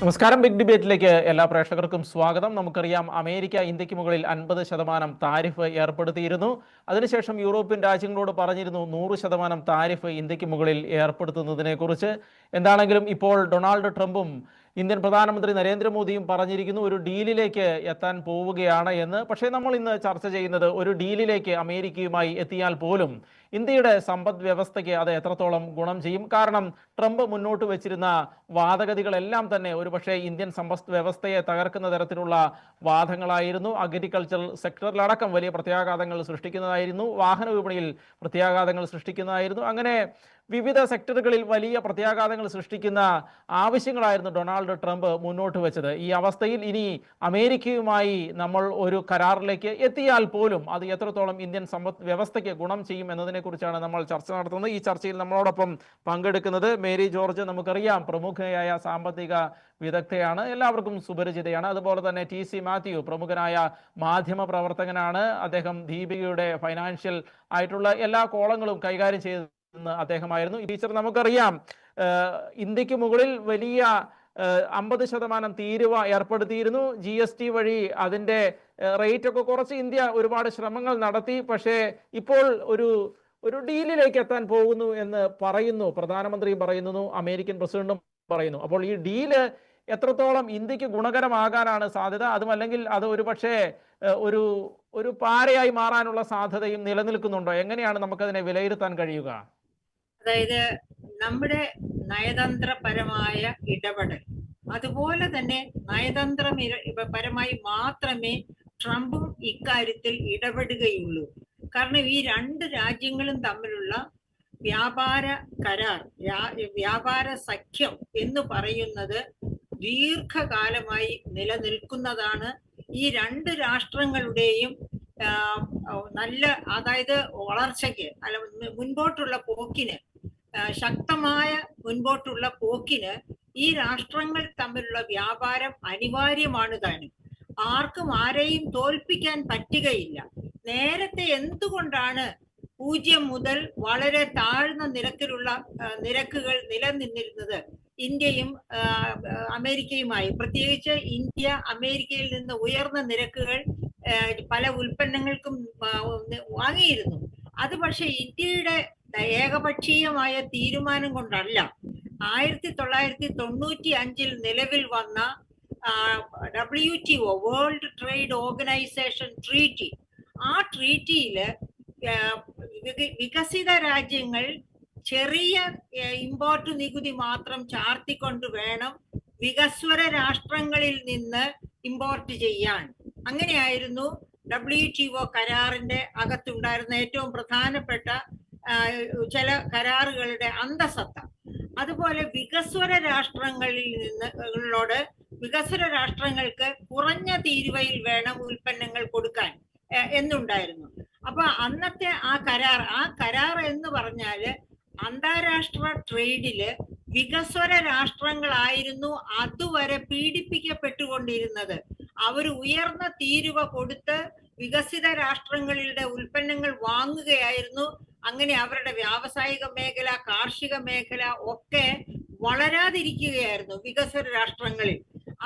നമസ്കാരം. ബിഗ് ഡിബേറ്റിലേക്ക് എല്ലാ പ്രേക്ഷകർക്കും സ്വാഗതം. നമുക്കറിയാം, അമേരിക്ക ഇന്ത്യക്ക് മുകളിൽ 50% താരിഫ് ഏർപ്പെടുത്തിയിരുന്നു. അതിനുശേഷം യൂറോപ്യൻ രാജ്യങ്ങളോട് പറഞ്ഞിരുന്നു 100% താരിഫ് ഇന്ത്യക്ക് മുകളിൽ ഏർപ്പെടുത്തുന്നതിനെ കുറിച്ച്. എന്താണെങ്കിലും ഇപ്പോൾ ഡൊണാൾഡ് ട്രംപും ഇന്ത്യൻ പ്രധാനമന്ത്രി നരേന്ദ്രമോദിയും പറഞ്ഞിരിക്കുന്നു ഒരു ഡീലിലേക്ക് എത്താൻ പോവുകയാണ് എന്ന്. പക്ഷേ നമ്മൾ ഇന്ന് ചർച്ച ചെയ്യുന്നത് ഒരു ഡീലിലേക്ക് അമേരിക്കയുമായി എത്തിയാൽ പോലും ഇന്ത്യയുടെ സമ്പദ് വ്യവസ്ഥയ്ക്ക് അത് എത്രത്തോളം ഗുണം ചെയ്യും. കാരണം ട്രംപ് മുന്നോട്ട് വെച്ചിരുന്ന വാദഗതികളെല്ലാം തന്നെ ഒരുപക്ഷെ ഇന്ത്യൻ സമ്പദ് വ്യവസ്ഥയെ തകർക്കുന്ന തരത്തിലുള്ള വാദങ്ങളായിരുന്നു. അഗ്രികൾച്ചറൽ സെക്ടറിലടക്കം വലിയ പ്രത്യാഘാതങ്ങൾ സൃഷ്ടിക്കുന്നതായിരുന്നു. വാഹന വിപണിയിൽ പ്രത്യാഘാതങ്ങൾ സൃഷ്ടിക്കുന്നതായിരുന്നു. അങ്ങനെ വിവിധ സെക്ടറുകളിൽ വലിയ പ്രത്യാഘാതങ്ങൾ സൃഷ്ടിക്കുന്ന ആവശ്യങ്ങളായിരുന്നു ഡൊണാൾഡ് ട്രംപ് മുന്നോട്ട് വെച്ചത്. ഈ അവസ്ഥയിൽ ഇനി അമേരിക്കയുമായി നമ്മൾ ഒരു കരാറിലേക്ക് എത്തിയാൽ പോലും അത് എത്രത്തോളം ഇന്ത്യൻ സമ്പദ് വ്യവസ്ഥയ്ക്ക് ഗുണം ചെയ്യും എന്നതിനെക്കുറിച്ചാണ് നമ്മൾ ചർച്ച നടത്തുന്നത്. ഈ ചർച്ചയിൽ നമ്മളോടൊപ്പം പങ്കെടുക്കുന്നത് മേരി ജോർജ്, നമുക്കറിയാം പ്രമുഖയായ സാമ്പത്തിക വിദഗ്ധയാണ്, എല്ലാവർക്കും സുപരിചിതയാണ്. അതുപോലെ തന്നെ TC മാത്യു, പ്രമുഖനായ മാധ്യമ പ്രവർത്തകനാണ്. അദ്ദേഹം ദീപികയുടെ ഫൈനാൻഷ്യൽ ആയിട്ടുള്ള എല്ലാ കോളങ്ങളും കൈകാര്യം ചെയ്ത് അദ്ദേഹമായിരുന്നു. ഈ ടീച്ചർ, നമുക്കറിയാം ഇന്ത്യക്ക് മുകളിൽ വലിയ 50% തീരുവ ഏർപ്പെടുത്തിയിരുന്നു. GST വഴി അതിൻ്റെ റേറ്റ് ഒക്കെ കുറച്ച് ഇന്ത്യ ഒരുപാട് ശ്രമങ്ങൾ നടത്തി. പക്ഷേ ഇപ്പോൾ ഒരു ഡീലിലേക്ക് എത്താൻ പോകുന്നു എന്ന് പറയുന്നു. പ്രധാനമന്ത്രിയും പറയുന്നു, അമേരിക്കൻ പ്രസിഡന്റും പറയുന്നു. അപ്പോൾ ഈ ഡീല് എത്രത്തോളം ഇന്ത്യക്ക് ഗുണകരമാകാനാണ് സാധ്യത? അതുമല്ലെങ്കിൽ അത് ഒരു പക്ഷേ ഒരു ഒരു പാരയായി മാറാനുള്ള സാധ്യതയും നിലനിൽക്കുന്നുണ്ടോ? എങ്ങനെയാണ് നമുക്കതിനെ വിലയിരുത്താൻ കഴിയുക? അതായത് നമ്മുടെ നയതന്ത്രപരമായ ഇടപെടൽ, അതുപോലെ തന്നെ നയതന്ത്രപരമായി മാത്രമേ ട്രംപും ഇക്കാര്യത്തിൽ ഇടപെടുകയുള്ളൂ. കാരണം ഈ രണ്ട് രാജ്യങ്ങളും തമ്മിലുള്ള വ്യാപാര കരാർ, വ്യാപാര സഖ്യം എന്ന് പറയുന്നത് ദീർഘകാലമായി നിലനിൽക്കുന്നതാണ്. ഈ രണ്ട് രാഷ്ട്രങ്ങളുടെയും നല്ല, അതായത് വളർച്ചയ്ക്ക് മുൻപോട്ടുള്ള പോക്കിന്, ശക്തമായ മുൻപോട്ടുള്ള പോക്കിന് ഈ രാഷ്ട്രങ്ങൾ തമ്മിലുള്ള വ്യാപാരം അനിവാര്യമാണ് താനും. ആർക്കും ആരെയും തോൽപ്പിക്കാൻ പറ്റുകയില്ല. നേരത്തെ എന്തുകൊണ്ടാണ് 0 മുതൽ വളരെ താഴ്ന്ന നിരക്കുകൾ നിലനിന്നിരുന്നത്? ഇന്ത്യയും അമേരിക്കയുമായി, പ്രത്യേകിച്ച് ഇന്ത്യ അമേരിക്കയിൽ നിന്ന് ഉയർന്ന നിരക്കുകൾ പല ഉൽപ്പന്നങ്ങൾക്കും വാങ്ങിയിരുന്നു. അത് പക്ഷെ ഇന്ത്യയുടെ ഏകപക്ഷീയമായ തീരുമാനം കൊണ്ടല്ല. 1995 നിലവിൽ വന്ന WTO, world trade organisation treaty, ആ ട്രീറ്റിയില് വികസിത രാജ്യങ്ങൾ ചെറിയ ഇമ്പോർട്ട് നികുതി മാത്രം ചാർത്തിക്കൊണ്ട് വേണം വികസ്വര രാഷ്ട്രങ്ങളിൽ നിന്ന് ഇമ്പോർട്ട് ചെയ്യാൻ. അങ്ങനെയായിരുന്നു WTO കരാറിന്റെ അകത്തുണ്ടായിരുന്ന ഏറ്റവും പ്രധാനപ്പെട്ട ചില കരാറുകളുടെ അന്തസത്ത. അതുപോലെ വികസ്വര രാഷ്ട്രങ്ങൾക്ക് കുറഞ്ഞ തീരുവയിൽ വേണം ഉൽപ്പന്നങ്ങൾ കൊടുക്കാൻ എന്നുണ്ടായിരുന്നു. അപ്പൊ അന്നത്തെ ആ കരാർ എന്ന് പറഞ്ഞാല് അന്താരാഷ്ട്ര ട്രേഡില് വികസ്വര രാഷ്ട്രങ്ങളായിരുന്നു അതുവരെ പീഡിപ്പിക്കപ്പെട്ടുകൊണ്ടിരുന്നത്. അവർ ഉയർന്ന തീരുവ കൊടുത്ത് വികസിത രാഷ്ട്രങ്ങളുടെ ഉൽപ്പന്നങ്ങൾ വാങ്ങുകയായിരുന്നു. അങ്ങനെ അവരുടെ വ്യാവസായിക മേഖല, കാർഷിക മേഖല ഒക്കെ വളരാതിരിക്കുകയായിരുന്നു വികസ്വര രാഷ്ട്രങ്ങളിൽ.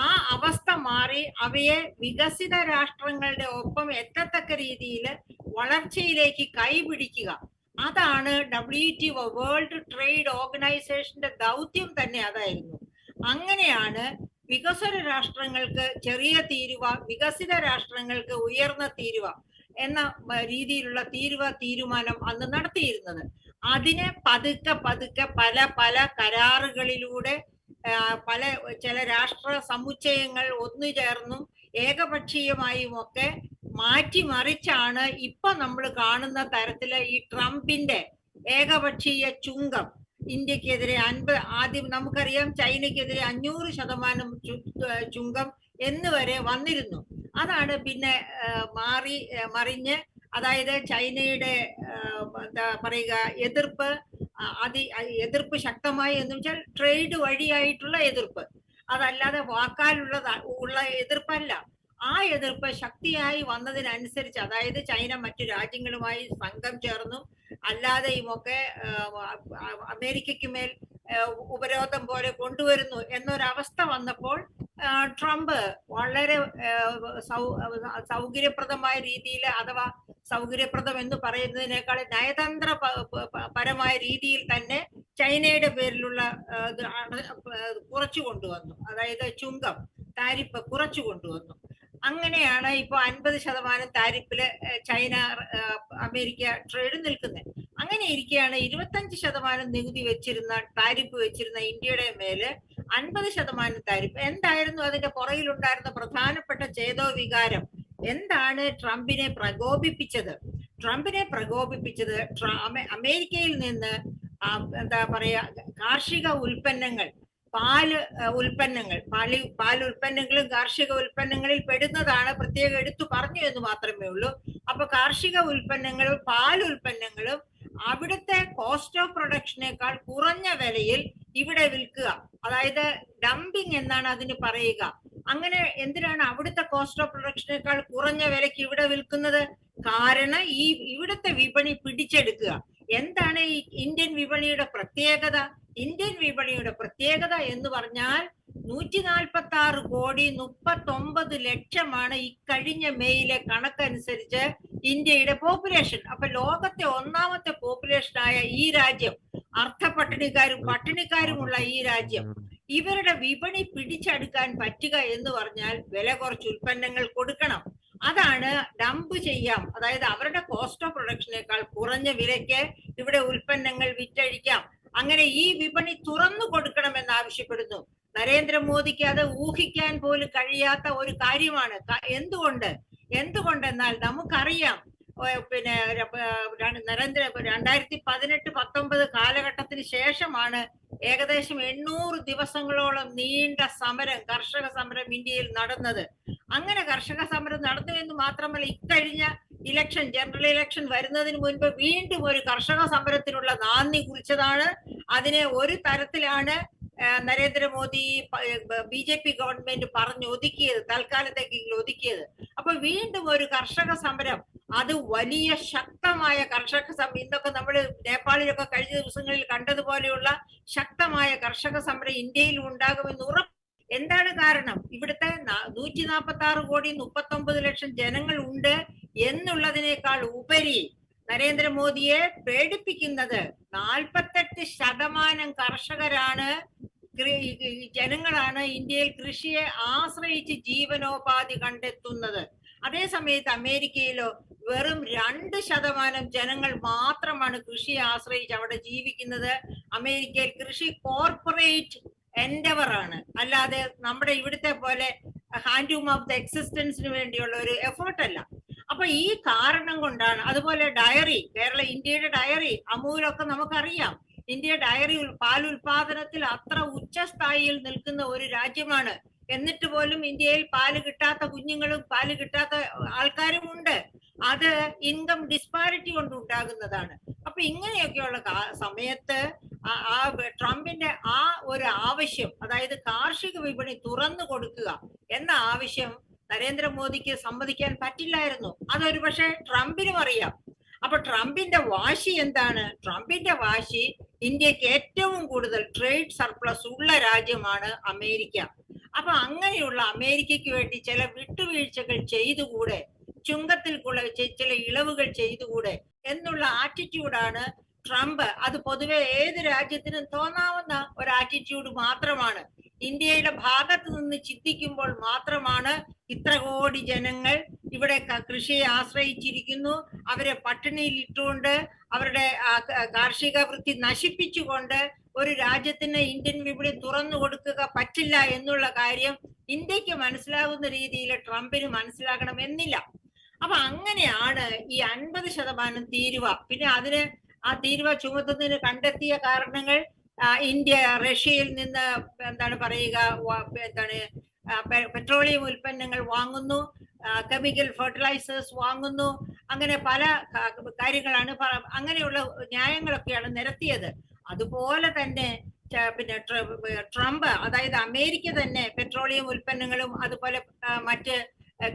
ആ അവസ്ഥ മാറി അവയെ വികസിത രാഷ്ട്രങ്ങളുടെ ഒപ്പം എത്തത്തക്ക രീതിയിൽ വളർച്ചയിലേക്ക് കൈപിടിക്കുക, അതാണ് WTO, വേൾഡ് ട്രേഡ് ഓർഗനൈസേഷന്റെ ദൗത്യം തന്നെ അതായിരുന്നു. അങ്ങനെയാണ് വികസ്വര രാഷ്ട്രങ്ങൾക്ക് ചെറിയ തീരുവ, വികസിത രാഷ്ട്രങ്ങൾക്ക് ഉയർന്ന തീരുവ എന്ന രീതിയിലുള്ള തീരുമാനം അന്ന് നടത്തിയിരുന്നത്. അതിനെ പതുക്കെ പല കരാറുകളിലൂടെ ചില രാഷ്ട്ര സമുച്ചയങ്ങൾ ഒന്നുചേർന്നും ഏകപക്ഷീയമായും ഒക്കെ മാറ്റിമറിച്ചാണ് ഇപ്പൊ നമ്മൾ കാണുന്ന തരത്തില് ഈ ട്രംപിന്റെ ഏകപക്ഷീയ ചുങ്കം. ഇന്ത്യക്കെതിരെ ആദ്യം നമുക്കറിയാം ചൈനയ്ക്കെതിരെ 500% ചുങ്കം എന്ന് വരെ വന്നിരുന്നു. അതാണ് പിന്നെ മറിഞ്ഞ്, അതായത് ചൈനയുടെ എന്താ പറയുക, എതിർപ്പ് ശക്തമായി എന്ന് വെച്ചാൽ ട്രേഡ് വഴിയായിട്ടുള്ള എതിർപ്പ്, അതല്ലാതെ ഉള്ള എതിർപ്പല്ല. ആ എതിർപ്പ് ശക്തിയായി വന്നതിനനുസരിച്ച്, അതായത് ചൈന മറ്റു രാജ്യങ്ങളുമായി സംഘം ചേർന്നു അല്ലാതെയുമൊക്കെ അമേരിക്കയ്ക്ക് മേൽ ഉപരോധം പോലെ കൊണ്ടുവരുന്നു എന്നൊരവസ്ഥ വന്നപ്പോൾ ട്രംപ് വളരെ സൗകര്യപ്രദമായ രീതിയിൽ, അഥവാ സൗകര്യപ്രദം എന്ന് പറയുന്നതിനേക്കാൾ പരമായ രീതിയിൽ തന്നെ ചൈനയുടെ പേരിലുള്ള കുറച്ചു കൊണ്ടുവന്നു. അതായത് ചുങ്കം, താരിഫ് കുറച്ചു കൊണ്ടുവന്നു. അങ്ങനെയാണ് ഇപ്പൊ 50% താരിഫില് ചൈന അമേരിക്ക ട്രേഡ് നിൽക്കുന്നത്. അങ്ങനെ ഇരിക്കുകയാണ് 25% നികുതി താരിഫ് വെച്ചിരുന്ന ഇന്ത്യയുടെ മേല് 50% താരിഫ്. എന്തായിരുന്നു അതിന്റെ പുറകിലുണ്ടായിരുന്ന പ്രധാനപ്പെട്ട ചേതോ വികാരം? എന്താണ് ട്രംപിനെ പ്രകോപിപ്പിച്ചത്? അമേരിക്കയിൽ നിന്ന് എന്താ പറയാ, കാർഷിക ഉൽപ്പന്നങ്ങൾ, പാൽ ഉൽപ്പന്നങ്ങളും കാർഷിക ഉൽപ്പന്നങ്ങളിൽ പെടുന്നതാണ്, പ്രത്യേകം എടുത്തു പറഞ്ഞു എന്ന് മാത്രമേ ഉള്ളൂ. അപ്പൊ കാർഷിക ഉൽപ്പന്നങ്ങളും പാൽ ഉൽപ്പന്നങ്ങളും അവിടുത്തെ കോസ്റ്റ് ഓഫ് പ്രൊഡക്ഷനേക്കാൾ കുറഞ്ഞ വിലയിൽ ഇവിടെ വിൽക്കുക, അതായത് ഡംപിങ് എന്നാണ് അതിന് പറയുക. അങ്ങനെ എന്തിനാണ് അവിടുത്തെ കോസ്റ്റ് ഓഫ് പ്രൊഡക്ഷനേക്കാൾ കുറഞ്ഞ വിലയ്ക്ക് ഇവിടെ വിൽക്കുന്നത്? കാരണം ഇവിടുത്തെ വിപണി പിടിച്ചെടുക്കുക. എന്താണ് ഈ ഇന്ത്യൻ വിപണിയുടെ പ്രത്യേകത? ഇന്ത്യൻ വിപണിയുടെ പ്രത്യേകത എന്ന് പറഞ്ഞാൽ 146 കോടി 39 ലക്ഷമാണ് ഇക്കഴിഞ്ഞ മെയ്യിലെ കണക്കനുസരിച്ച് ഇന്ത്യയുടെ പോപ്പുലേഷൻ. അപ്പൊ ലോകത്തെ 1ാമത്തെ പോപ്പുലേഷനായ ഈ രാജ്യം, പട്ടിണിക്കാരുമുള്ള ഈ രാജ്യം, ഇവരുടെ വിപണി പിടിച്ചെടുക്കാൻ പറ്റുക എന്ന് പറഞ്ഞാൽ വില കുറച്ച് ഉൽപ്പന്നങ്ങൾ കൊടുക്കണം. അതാണ് ഡംപ് ചെയ്യാം, അതായത് അവരുടെ കോസ്റ്റ് ഓഫ് പ്രൊഡക്ഷനേക്കാൾ കുറഞ്ഞ വിലയ്ക്ക് ഇവിടെ ഉൽപ്പന്നങ്ങൾ വിറ്റഴിക്കാം. അങ്ങനെ ഈ വിപണി തുറന്നു കൊടുക്കണമെന്ന് ആവശ്യപ്പെടുന്നു. നരേന്ദ്രമോദിക്ക് അത് ഊഹിക്കാൻ പോലും കഴിയാത്ത ഒരു കാര്യമാണ്. എന്തുകൊണ്ടെന്നാൽ നമുക്കറിയാം, പിന്നെ 2018-19 കാലഘട്ടത്തിന് ശേഷമാണ് ഏകദേശം 800 ദിവസങ്ങളോളം നീണ്ട കർഷക സമരം ഇന്ത്യയിൽ നടന്നത്. അങ്ങനെ കർഷക സമരം നടന്നു എന്ന് മാത്രമല്ല, ഇക്കഴിഞ്ഞ ജനറൽ ഇലക്ഷൻ വരുന്നതിന് മുൻപ് വീണ്ടും ഒരു കർഷക സമരത്തിനുള്ള നാന്ദി കുറിച്ചതാണ്. അതിനെ ഒരു തരത്തിലാണ് നരേന്ദ്രമോദി BJP ഗവൺമെന്റ് തൽക്കാലത്തേക്കെങ്കിലും ഒതുക്കിയത്. അപ്പൊ വീണ്ടും ഒരു കർഷക സമരം, അത് വലിയ ശക്തമായ കർഷക സമരം. ഇന്നൊക്കെ നമ്മൾ നേപ്പാളിലൊക്കെ കഴിഞ്ഞ ദിവസങ്ങളിൽ കണ്ടതുപോലെയുള്ള ശക്തമായ കർഷക സമരം ഇന്ത്യയിൽ ഉണ്ടാകുമെന്ന് ഉറപ്പ്. എന്താണ് കാരണം? ഇവിടുത്തെ 146 കോടി 39 ലക്ഷം ജനങ്ങൾ ഉണ്ട് എന്നുള്ളതിനേക്കാൾ ഉപരി നരേന്ദ്രമോദിയെ പേടിപ്പിക്കുന്നത് 48% ജനങ്ങളാണ് ഇന്ത്യയിൽ കൃഷിയെ ആശ്രയിച്ച് ജീവനോപാധി കണ്ടെത്തുന്നത്. അതേസമയത്ത് അമേരിക്കയിലോ വെറും 2% ജനങ്ങൾ മാത്രമാണ് കൃഷിയെ ആശ്രയിച്ച് അവിടെ ജീവിക്കുന്നത്. അമേരിക്കയിൽ കൃഷി കോർപ്പറേറ്റ് എൻഡവർ ആണ്, അല്ലാതെ നമ്മുടെ ഇവിടുത്തെ പോലെ ഹാൻഡ് ടു മൗത്ത് എക്സിസ്റ്റൻസിന് വേണ്ടിയുള്ള ഒരു എഫേർട്ട് അല്ല. അപ്പൊ ഈ കാരണം കൊണ്ടാണ്. അതുപോലെ ഇന്ത്യയുടെ ഡയറി, അമൂലൊക്കെ നമുക്കറിയാം. ഇന്ത്യ ഡയറി പാൽ ഉൽപാദനത്തിൽ അത്ര ഉച്ചസ്ഥായിയിൽ നിൽക്കുന്ന ഒരു രാജ്യമാണ്. എന്നിട്ട് പോലും ഇന്ത്യയിൽ പാല് കിട്ടാത്ത കുഞ്ഞുങ്ങളും പാല് കിട്ടാത്ത ആൾക്കാരും ഉണ്ട്. അത് ഇൻകം ഡിസ്പാരിറ്റി കൊണ്ട് ഉണ്ടാകുന്നതാണ്. അപ്പൊ ഇങ്ങനെയൊക്കെയുള്ള സമയത്ത് ട്രംപിന്റെ ആ ഒരു ആവശ്യം, അതായത് കാർഷിക വിപണി തുറന്നു കൊടുക്കുക എന്ന ആവശ്യം നരേന്ദ്രമോദിക്ക് സമ്മതിക്കാൻ പറ്റില്ലായിരുന്നു. അതൊരു പക്ഷെ ട്രംപിനും അറിയാം. അപ്പൊ ട്രംപിന്റെ വാശി എന്താണ്? ട്രംപിന്റെ വാശി ഇന്ത്യക്ക് ഏറ്റവും കൂടുതൽ ട്രേഡ് സർപ്ലസ് ഉള്ള രാജ്യമാണ് അമേരിക്ക. അപ്പൊ അങ്ങനെയുള്ള അമേരിക്കയ്ക്ക് വേണ്ടി ചില വിട്ടുവീഴ്ചകൾ ചെയ്തുകൂടെ, ചുങ്കത്തിൽ ചില ഇളവുകൾ ചെയ്തുകൂടെ എന്നുള്ള ആറ്റിറ്റ്യൂഡാണ് ട്രംപ്. അത് പൊതുവെ ഏത് രാജ്യത്തിനും തോന്നാവുന്ന ഒരു ആറ്റിറ്റ്യൂഡ് മാത്രമാണ്. ഇന്ത്യയുടെ ഭാഗത്ത് നിന്ന് ചിന്തിക്കുമ്പോൾ മാത്രമാണ് ഇത്ര കോടി ജനങ്ങൾ ഇവിടെ കൃഷിയെ ആശ്രയിച്ചിരിക്കുന്നു, അവരെ പട്ടിണിയിൽ ഇട്ടുകൊണ്ട് അവരുടെ കാർഷിക വൃത്തി നശിപ്പിച്ചുകൊണ്ട് ഒരു രാജ്യത്തിന് ഇന്ത്യൻ വിപണി തുറന്നു കൊടുക്കുക പറ്റില്ല എന്നുള്ള കാര്യം ഇന്ത്യക്ക് മനസ്സിലാകുന്ന രീതിയിൽ ട്രംപിന് മനസ്സിലാകണമെന്നില്ല. അപ്പൊ അങ്ങനെയാണ് ഈ 50% തീരുവ. പിന്നെ ആ തീരുവ ചുമത്തുന്നതിന് കണ്ടെത്തിയ കാരണങ്ങൾ ഇന്ത്യ റഷ്യയിൽ നിന്ന് പെട്രോളിയം ഉൽപ്പന്നങ്ങൾ വാങ്ങുന്നു, കെമിക്കൽ ഫെർട്ടിലൈസേഴ്സ് വാങ്ങുന്നു, അങ്ങനെ പല കാര്യങ്ങളാണ്, അങ്ങനെയുള്ള ന്യായങ്ങളൊക്കെയാണ് നിരത്തിയത്. അതുപോലെ തന്നെ പിന്നെ ട്രംപ്, അതായത് അമേരിക്ക തന്നെ പെട്രോളിയം ഉൽപ്പന്നങ്ങളും അതുപോലെ മറ്റ്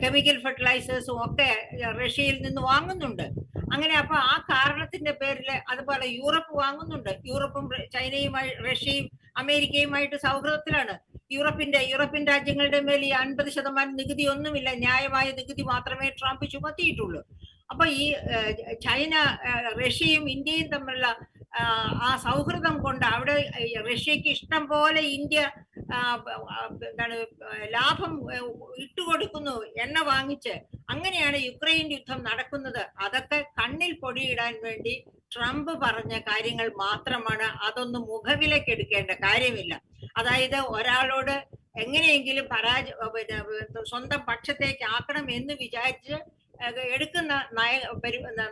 കെമിക്കൽ ഫെർട്ടിലൈസേഴ്സും ഒക്കെ റഷ്യയിൽ നിന്ന് വാങ്ങുന്നുണ്ട്. അങ്ങനെ അപ്പൊ ആ കാരണത്തിൽ സഹകരണത്തിന്റെ പേരിൽ അതുപോലെ യൂറോപ്പ് വാങ്ങുന്നുണ്ട്. യൂറോപ്പും ചൈനയുമായി റഷ്യയും അമേരിക്കയുമായിട്ട് സൗഹൃദത്തിലാണ്. യൂറോപ്യൻ രാജ്യങ്ങളുടെ മേൽ ഈ 50% നികുതി ഒന്നുമില്ല, ന്യായമായ നികുതി മാത്രമേ ട്രംപ് ചുമത്തിയിട്ടുള്ളൂ. അപ്പൊ ഈ ചൈന, റഷ്യയും ഇന്ത്യയും തമ്മിലുള്ള ആ സൗഹൃദം കൊണ്ട് അവിടെ റഷ്യക്ക് ഇഷ്ടം പോലെ ഇന്ത്യ എന്താണ് ലാഭം ഇട്ടുകൊടുക്കുന്നു, എണ്ണ വാങ്ങിച്ച്. അങ്ങനെയാണ് യുക്രൈൻ യുദ്ധം നടക്കുന്നത്. അതൊക്കെ കണ്ണിൽ പൊടിയിടാൻ വേണ്ടി ട്രംപ് പറഞ്ഞ കാര്യങ്ങൾ മാത്രമാണ്. അതൊന്നും മുഖവിലക്കെടുക്കേണ്ട കാര്യമില്ല. അതായത് ഒരാളോട് എങ്ങനെയെങ്കിലും സ്വന്തം പക്ഷത്തേക്ക് ആക്കണം എന്ന് വിചാരിച്ച് എടുക്കുന്ന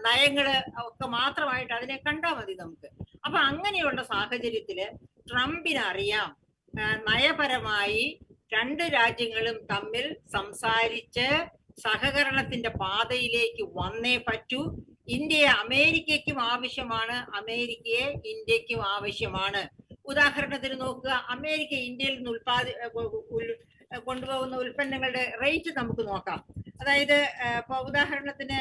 നയങ്ങള് ഒക്കെ മാത്രമായിട്ട് അതിനെ കണ്ടാൽ മതി നമുക്ക്. അപ്പൊ അങ്ങനെയുള്ള സാഹചര്യത്തില് ട്രംപിനറിയാം നയപരമായി രണ്ട് രാജ്യങ്ങളും തമ്മിൽ സംസാരിച്ച് സഹകരണത്തിന്റെ പാതയിലേക്ക് വന്നേ പറ്റൂ. ഇന്ത്യയെ അമേരിക്കയ്ക്കും ആവശ്യമാണ്, അമേരിക്കയെ ഇന്ത്യക്കും ആവശ്യമാണ്. ഉദാഹരണത്തിന് നോക്കുക, അമേരിക്ക ഇന്ത്യയിൽ നിന്ന് കൊണ്ടുപോകുന്ന ഉൽപ്പന്നങ്ങളുടെ റേറ്റ് നമുക്ക് നോക്കാം. അതായത് ഇപ്പൊ ഉദാഹരണത്തിന്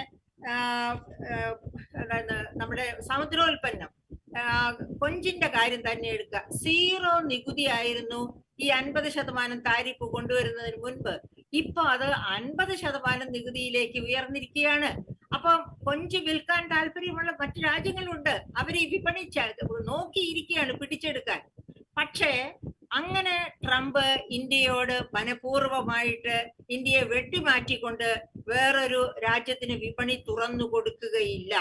നമ്മുടെ സമുദ്രോൽപ്പന്നം, കൊഞ്ചിന്റെ കാര്യം തന്നെ എടുക്കുക. 0 നികുതി ആയിരുന്നു ഈ 50% താരിഫ് കൊണ്ടുവരുന്നതിന് മുൻപ്. ഇപ്പൊ അത് 50% നികുതിയിലേക്ക് ഉയർന്നിരിക്കുകയാണ്. അപ്പം കൊഞ്ച് വിൽക്കാൻ താല്പര്യമുള്ള മറ്റു രാജ്യങ്ങളുണ്ട്. അവര് ഈ വിപണി നോക്കിയിരിക്കുകയാണ് പിടിച്ചെടുക്കാൻ. പക്ഷേ അങ്ങനെ ട്രംപ് ഇന്ത്യയോട് മനഃപൂർവമായിട്ട് ഇന്ത്യയെ വെട്ടിമാറ്റിക്കൊണ്ട് വേറൊരു രാജ്യത്തിന് വിപണി തുറന്നു കൊടുക്കുകയില്ല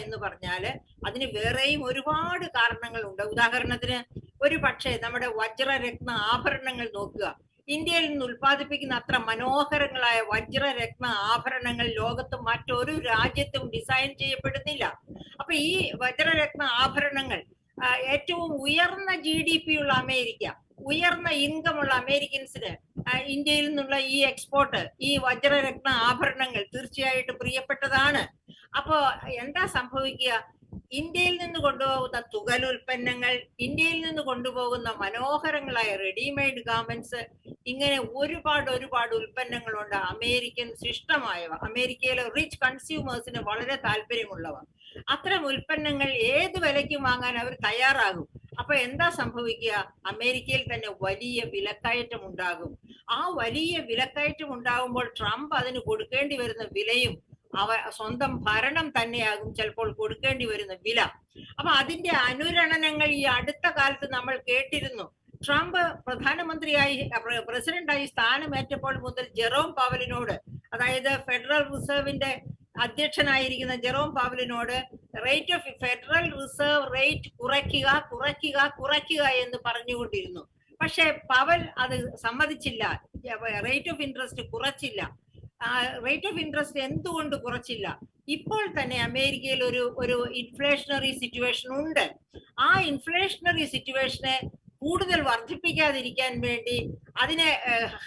എന്ന് പറഞ്ഞാല് അതിന് വേറെയും ഒരുപാട് കാരണങ്ങളുണ്ട്. ഉദാഹരണത്തിന് ഒരു പക്ഷേ നമ്മുടെ വജ്രരത്ന ആഭരണങ്ങൾ നോക്കുക. ഇന്ത്യയിൽ നിന്ന് ഉൽപ്പാദിപ്പിക്കുന്ന അത്ര മനോഹരങ്ങളായ വജ്രരത്ന ആഭരണങ്ങൾ ലോകത്ത് മറ്റൊരു രാജ്യത്തും ഡിസൈൻ ചെയ്യപ്പെടുന്നില്ല. അപ്പൊ ഈ വജ്രരത്ന ആഭരണങ്ങൾ ഏറ്റവും ഉയർന്ന GDP ഉള്ള അമേരിക്ക, ഉയർന്ന ഇൻകം ഉള്ള അമേരിക്കൻസിന് ഇന്ത്യയിൽ നിന്നുള്ള ഈ എക്സ്പോർട്ട്, ഈ വജ്രരത്ന ആഭരണങ്ങൾ തീർച്ചയായിട്ടും പ്രിയപ്പെട്ടതാണ്. അപ്പോ എന്താ സംഭവിക്കുക? ഇന്ത്യയിൽ നിന്ന് കൊണ്ടുപോകുന്ന തുകലുൽപ്പന്നങ്ങൾ, ഇന്ത്യയിൽ നിന്ന് കൊണ്ടുപോകുന്ന മനോഹരങ്ങളായ റെഡിമെയ്ഡ് ഗാർമെന്റ്സ്, ഇങ്ങനെ ഒരുപാട് ഉൽപ്പന്നങ്ങളുണ്ട് അമേരിക്കൻസ് ഇഷ്ടമായവ, അമേരിക്കയിലെ റിച്ച് കൺസ്യൂമേഴ്സിന് വളരെ താല്പര്യമുള്ളവ. അത്തരം ഉൽപ്പന്നങ്ങൾ ഏത് വിലയ്ക്കും വാങ്ങാൻ അവർ തയ്യാറാകും. അപ്പൊ എന്താ സംഭവിക്കുക? അമേരിക്കയിൽ തന്നെ വലിയ വിലക്കയറ്റം ഉണ്ടാകും. ആ വലിയ വിലക്കയറ്റം ഉണ്ടാകുമ്പോൾ ട്രംപ് അതിന് കൊടുക്കേണ്ടി വരുന്ന വിലയും സ്വന്തം ഭരണം തന്നെയാകും ചിലപ്പോൾ കൊടുക്കേണ്ടി വരുന്ന വില. അപ്പൊ അതിന്റെ അനുരണനങ്ങൾ ഈ അടുത്ത കാലത്ത് നമ്മൾ കേട്ടിരുന്നു. ട്രംപ് പ്രസിഡന്റായി സ്ഥാനമേറ്റപ്പോൾ മുതൽ ജെറോം പവലിനോട്, അതായത് ഫെഡറൽ റിസർവിന്റെ അധ്യക്ഷനായിരിക്കുന്ന ജെറോം പവലിനോട് ഫെഡറൽ റിസർവ് റേറ്റ് കുറയ്ക്കുക എന്ന് പറഞ്ഞുകൊണ്ടിരുന്നു. പക്ഷെ പവൽ അത് സമ്മതിച്ചില്ല, റേറ്റ് ഓഫ് ഇൻട്രസ്റ്റ് കുറച്ചില്ല. റേറ്റ് ഓഫ് ഇൻട്രസ്റ്റ് എന്തുകൊണ്ട് കുറച്ചില്ല? ഇപ്പോൾ തന്നെ അമേരിക്കയിൽ ഒരു ഇൻഫ്ലേഷണറി സിറ്റുവേഷൻ ഉണ്ട്. ആ ഇൻഫ്ലേഷണറി സിറ്റുവേഷനെ കൂടുതൽ വർദ്ധിപ്പിക്കാതിരിക്കാൻ വേണ്ടി, അതിനെ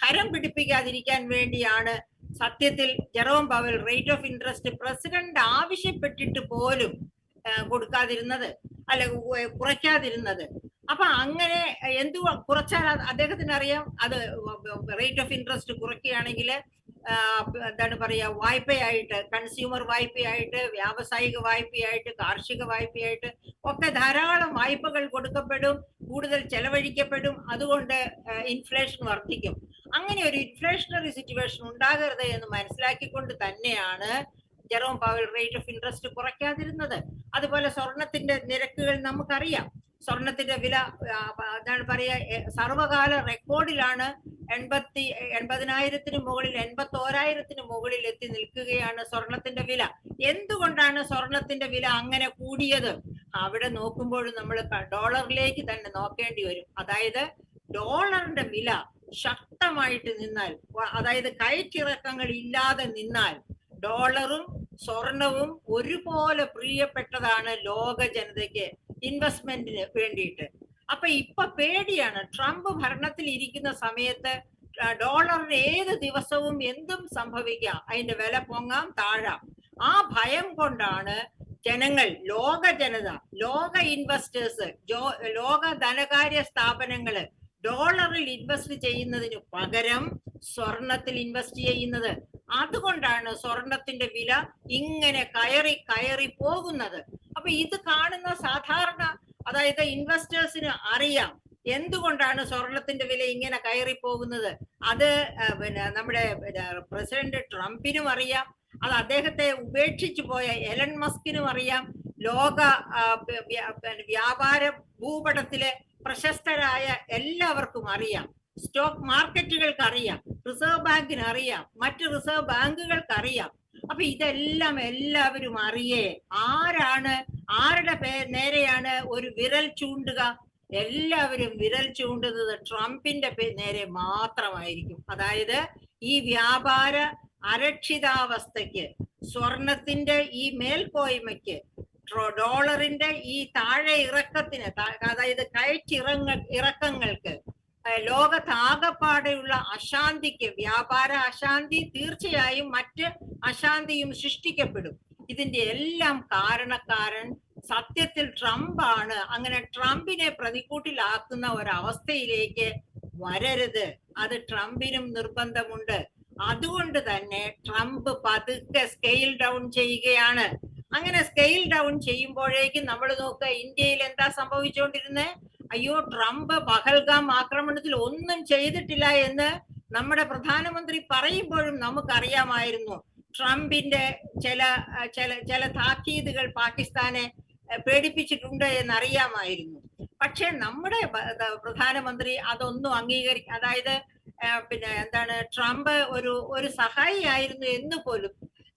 ഹരം പിടിപ്പിക്കാതിരിക്കാൻ വേണ്ടിയാണ് സത്യത്തിൽ Jerome Powell rate of interest president ആവശ്യപ്പെട്ടിട്ട് പോലും കൊടുക്കാതിരുന്നത്, അല്ലെ കുറയ്ക്കാതിരുന്നത്. അപ്പൊ അങ്ങനെ കുറച്ചാൽ അദ്ദേഹത്തിന് അറിയാം, അത് റേറ്റ് ഓഫ് ഇൻട്രസ്റ്റ് കുറയ്ക്കുകയാണെങ്കിൽ എന്താണ് പറയാ, വായ്പയായിട്ട്, കൺസ്യൂമർ വായ്പയായിട്ട്, വ്യാവസായിക വായ്പയായിട്ട്, കാർഷിക വായ്പയായിട്ട് ഒക്കെ ധാരാളം വായ്പകൾ കൊടുക്കപ്പെടും, കൂടുതൽ ചെലവഴിക്കപ്പെടും. അതുകൊണ്ട് ഇൻഫ്ലേഷൻ വർദ്ധിക്കും. അങ്ങനെ ഒരു ഇൻഫ്ലേഷണറി സിറ്റുവേഷൻ ഉണ്ടാകരുത് എന്ന് മനസ്സിലാക്കിക്കൊണ്ട് തന്നെയാണ് Jerome Powell rate of interest കുറയ്ക്കാതിരുന്നത്. അതുപോലെ സ്വർണത്തിന്റെ നിരക്കുകൾ നമുക്കറിയാം. സ്വർണത്തിന്റെ വില എന്താണ് പറയാ, സർവകാല റെക്കോർഡിലാണ്. 80,000 മുകളിൽ, 81,000 മുകളിൽ എത്തി നിൽക്കുകയാണ് സ്വർണത്തിന്റെ വില. എന്തുകൊണ്ടാണ് സ്വർണത്തിന്റെ വില അങ്ങനെ കൂടിയത്? അവിടെ നോക്കുമ്പോഴും നമ്മൾ ഡോളറിലേക്ക് തന്നെ നോക്കേണ്ടി വരും. അതായത് ഡോളറിന്റെ വില ശക്തമായിട്ട് നിന്നാൽ, അതായത് കയറ്റിറക്കങ്ങൾ ഇല്ലാതെ നിന്നാൽ, ഡോളറും സ്വർണവും ഒരുപോലെ പ്രിയപ്പെട്ടതാണ് ലോക ജനതയ്ക്ക് ഇൻവെസ്റ്റ്മെന്റിന് വേണ്ടിയിട്ട്. അപ്പൊ ഇപ്പൊ പേടിയാണ്. ട്രംപ് ഭരണത്തിൽ ഇരിക്കുന്ന സമയത്ത് ഡോളറിന് ഏത് ദിവസവും എന്തും സംഭവിക്കാം, അതിന്റെ വില പൊങ്ങാം താഴാം. ആ ഭയം കൊണ്ടാണ് ജനങ്ങൾ, ലോക ജനത, ലോക ഇൻവെസ്റ്റേഴ്സ്, ലോക ധനകാര്യ സ്ഥാപനങ്ങള്, ഡോളറിൽ ഇൻവെസ്റ്റ് ചെയ്യുന്നതിന് പകരം സ്വർണത്തിൽ ഇൻവെസ്റ്റ് ചെയ്യുന്നത്. അതുകൊണ്ടാണ് സ്വർണത്തിന്റെ വില ഇങ്ങനെ കയറി കയറി പോകുന്നത്. അപ്പൊ ഇത് കാണുന്ന സാധാരണ, അതായത് ഇൻവെസ്റ്റേഴ്സിന് അറിയാം എന്തുകൊണ്ടാണ് സ്വർണത്തിന്റെ വില ഇങ്ങനെ കയറി പോകുന്നത്. അത് നമ്മുടെ പ്രസിഡന്റ് ട്രംപിനും അറിയാം, അത് അദ്ദേഹത്തെ ഉപേക്ഷിച്ചു പോയ എലൻ മസ്കിനും അറിയാം, ലോക വ്യാപാര ഭൂപടത്തിലെ പ്രശസ്തരായ എല്ലാവർക്കും അറിയാം, സ്റ്റോക്ക് മാർക്കറ്റുകൾക്ക് അറിയാം, റിസർവ് ബാങ്കിന് അറിയാം, മറ്റ് റിസർവ് ബാങ്കുകൾക്ക് അറിയാം. അപ്പൊ ഇതെല്ലാം എല്ലാവരും അറിയേ ആരുടെ നേരെയാണ് ഒരു വിരൽ ചൂണ്ടുക? എല്ലാവരും വിരൽ ചൂണ്ടുന്നത് ട്രംപിന്റെ നേരെ മാത്രമായിരിക്കും. അതായത് ഈ വ്യാപാര അരക്ഷിതാവസ്ഥയ്ക്ക്, സ്വർണത്തിന്റെ ഈ മേൽക്കോയ്മയ്ക്ക്, ഡോളറിന്റെ ഈ താഴെ ഇറക്കത്തിന്, അതായത് ഇറക്കങ്ങൾക്ക്, ലോകത്താകപ്പാടെയുള്ള അശാന്തിക്ക്, വ്യാപാര അശാന്തി തീർച്ചയായും മറ്റ് അശാന്തിയും സൃഷ്ടിക്കപ്പെടും. ഇതിന്റെ എല്ലാം കാരണക്കാരൻ സത്യത്തിൽ ട്രംപാണ്. അങ്ങനെ ട്രംപിനെ പ്രതിക്കൂട്ടിലാക്കുന്ന ഒരവസ്ഥയിലേക്ക് വരരുത്. അത് ട്രംപിനും നിർബന്ധമുണ്ട്. അതുകൊണ്ട് തന്നെ ട്രംപ് പതുക്കെ സ്കെയിൽ ഡൗൺ ചെയ്യുകയാണ്. അങ്ങനെ സ്കെയിൽ ഡൗൺ ചെയ്യുമ്പോഴേക്കും നമ്മൾ നോക്കുക, ഇന്ത്യയിൽ എന്താ സംഭവിച്ചുകൊണ്ടിരുന്നത്? അയ്യോ, ട്രംപ് പഹൽഗാം ആക്രമണത്തിൽ ഒന്നും ചെയ്തിട്ടില്ല എന്ന് നമ്മുടെ പ്രധാനമന്ത്രി പറയുമ്പോഴും നമുക്കറിയാമായിരുന്നു ട്രംപിന്റെ ചില താക്കീതുകൾ പാകിസ്ഥാനെ പേടിപ്പിച്ചിട്ടുണ്ട് എന്നറിയാമായിരുന്നു. പക്ഷെ നമ്മുടെ പ്രധാനമന്ത്രി അതൊന്നും അതായത് ട്രംപ് ഒരു സഹായിയായിരുന്നു എന്ന് പോലും,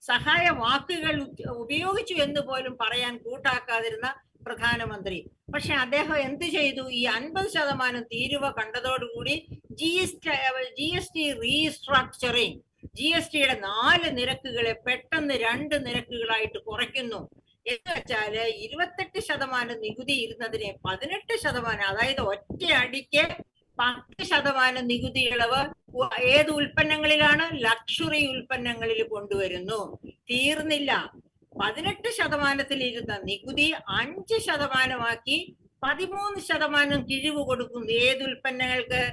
സഹായ വാക്കുകൾ ഉപയോഗിച്ചു എന്ന് പോലും പറയാൻ കൂട്ടാക്കാതിരുന്ന പ്രധാനമന്ത്രി. പക്ഷെ അദ്ദേഹം എന്ത് ചെയ്തു? ഈ 50% തീരുവ കണ്ടതോടുകൂടി GST റീസ്ട്രക്ചറിങ്, GSTയുടെ 4 നിരക്കുകളെ പെട്ടെന്ന് 2 നിരക്കുകളായിട്ട് കുറയ്ക്കുന്നു. എന്ന് വെച്ചാല് 28% നികുതി ഇരുന്നതിനെ 18%, അതായത് ഒറ്റ അടിക്ക് 10% നികുതി ഇളവ് ഏത് ഉൽപ്പന്നങ്ങളിലാണ്? ലക്ഷറി ഉൽപ്പന്നങ്ങളിൽ കൊണ്ടുവരുന്നു. തീർന്നില്ല, 18% ഇരുന്ന നികുതി 5% 13% കിഴിവ് കൊടുക്കുന്നു. ഏത് ഉൽപ്പന്നങ്ങൾക്ക്?